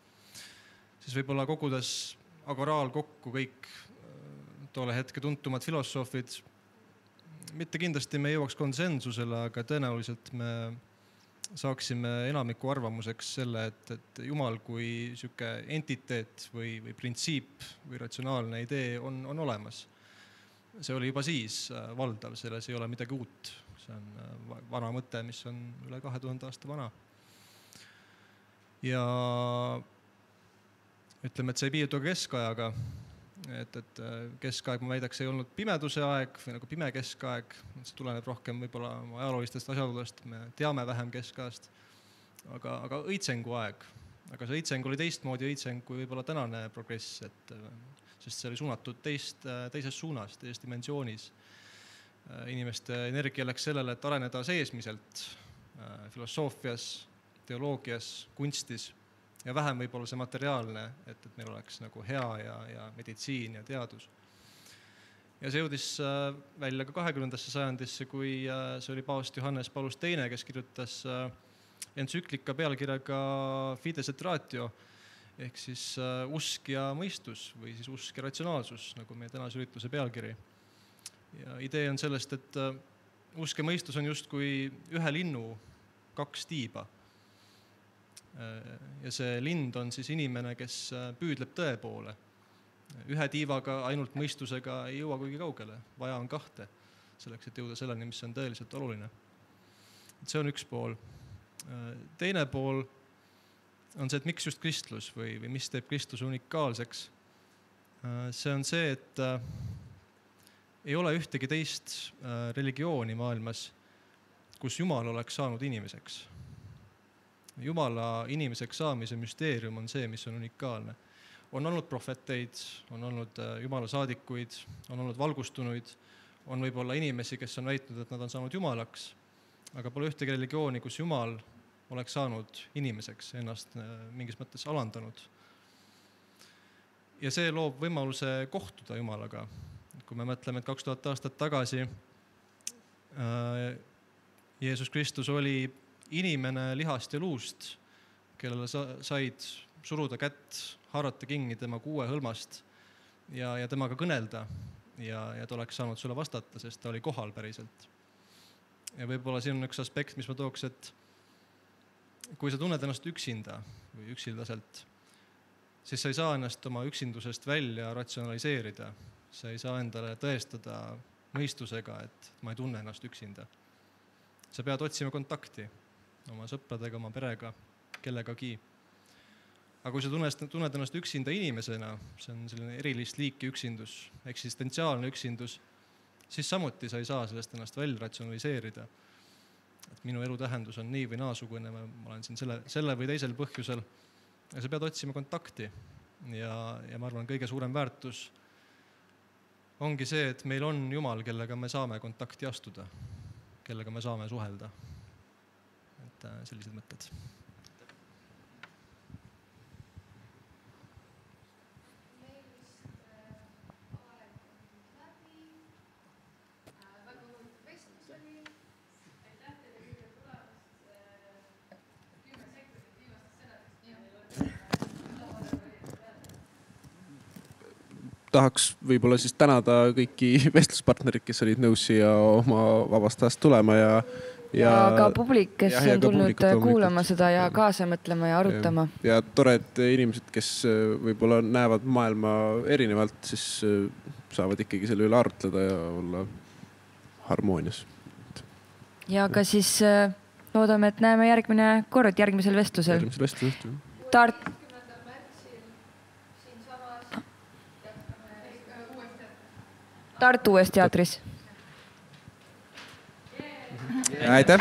siis võib-olla kogudes agoraal kokku kõik tolle hetke tuntumad filosoofid, mitte kindlasti me jõuaks konsensusele, aga tõenäoliselt me saaksime enamiku arvamuseks selle, et Jumal kui siuke entiteet või printsiip või ratsionaalne idee on olemas. See oli juba siis valdav, selles ei ole midagi uut. See on vana mõte, mis on üle 2000 aasta vana. Ja ütleme, et see ei piirdu keskajaga. Et keskaeg, ma väidaks, ei olnud pimeduse aeg või nagu pime keskaeg. See tuleneb rohkem võib-olla ajaloolistest asjaoludest, me teame vähem keskajast, aga õitsengu aeg. Aga see õitseng oli teistmoodi õitseng kui võib-olla tänane progress, sest see oli suunatud teises suunas, teises dimensioonis. Inimeste energia läks sellele, et areneda seesmiselt filosoofias, teoloogias, kunstis. Ja vähem võib-olla see materiaalne, et meil oleks nagu hea ja meditsiin ja teadus. Ja see jõudis välja ka 20. sajandisse, kui see oli paavst Johannes Paulus II, kes kirjutas entsüklika pealkirjaga Fides et ratio, ehk siis usk ja mõistus või siis usk ja ratsionaalsus, nagu meie tänase ürituse pealkiri. Ja idee on sellest, et usk ja mõistus on just kui ühe linnu 2 tiiba. Ja see lind on siis inimene, kes püüdleb tõe poole. Ühe tiivaga, ainult mõistusega ei jõua kuigi kaugele. Vaja on 2 selleks, et jõuda selleni, mis on tõeliselt oluline. See on üks pool. Teine pool on see, et miks just kristlus või mis teeb kristluse unikaalseks. See on see, et ei ole ühtegi teist religiooni maailmas, kus Jumal oleks saanud inimeseks. Jumala inimeseks saamise müsteerium on see, mis on unikaalne. On olnud prohveteid, on olnud Jumala saadikuid, on olnud valgustunuid, on võib-olla inimesi, kes on väitnud, et nad on saanud Jumalaks, aga pole ühtegi religiooni, kus Jumal oleks saanud inimeseks, ennast mingis mõttes alandanud. Ja see loob võimaluse kohtuda Jumalaga. Kui me mõtleme, et 2000 aastat tagasi Jeesus Kristus oli inimene lihast ja luust, kellele said suruda kätt, haarata kingi tema kuue hõlmast ja temaga kõnelda ja ta oleks saanud sulle vastata, sest ta oli kohal päriselt. Ja võib-olla siin on üks aspekt, mis ma tooks, et kui sa tunned ennast üksinda või üksildaselt, siis sa ei saa ennast oma üksindusest välja ratsionaliseerida. Sa ei saa endale tõestada mõistusega, et ma ei tunne ennast üksinda. Sa pead otsima kontakti oma sõpradega, oma perega, kellegagi. Aga kui sa tunned ennast üksinda inimesena, see on selline erilist liiki üksindus, eksistentsiaalne üksindus, siis samuti sa ei saa sellest ennast välja ratsionaliseerida. Et minu elu tähendus on nii või naasugune, ma olen siin selle või teisel põhjusel. Ja sa pead otsima kontakti ja ma arvan, kõige suurem väärtus ongi see, et meil on Jumal, kellega me saame kontakti astuda, kellega me saame suhelda. Et sellised mõtted. Tahaks võib-olla siis tänada kõiki vestluspartnerid, kes olid nõus siia oma vabast ajast tulema ja ka publik, kes on tulnud kuulama seda ja kaasa mõtlema ja arutama. Ja tored inimesed, kes võib-olla näevad maailma erinevalt, siis saavad ikkagi selle üle arutleda ja olla harmoonias. Ja ka siis loodame, et näeme järgmine kord järgmisel vestlusel. Tartu uues teatris. Aitäh!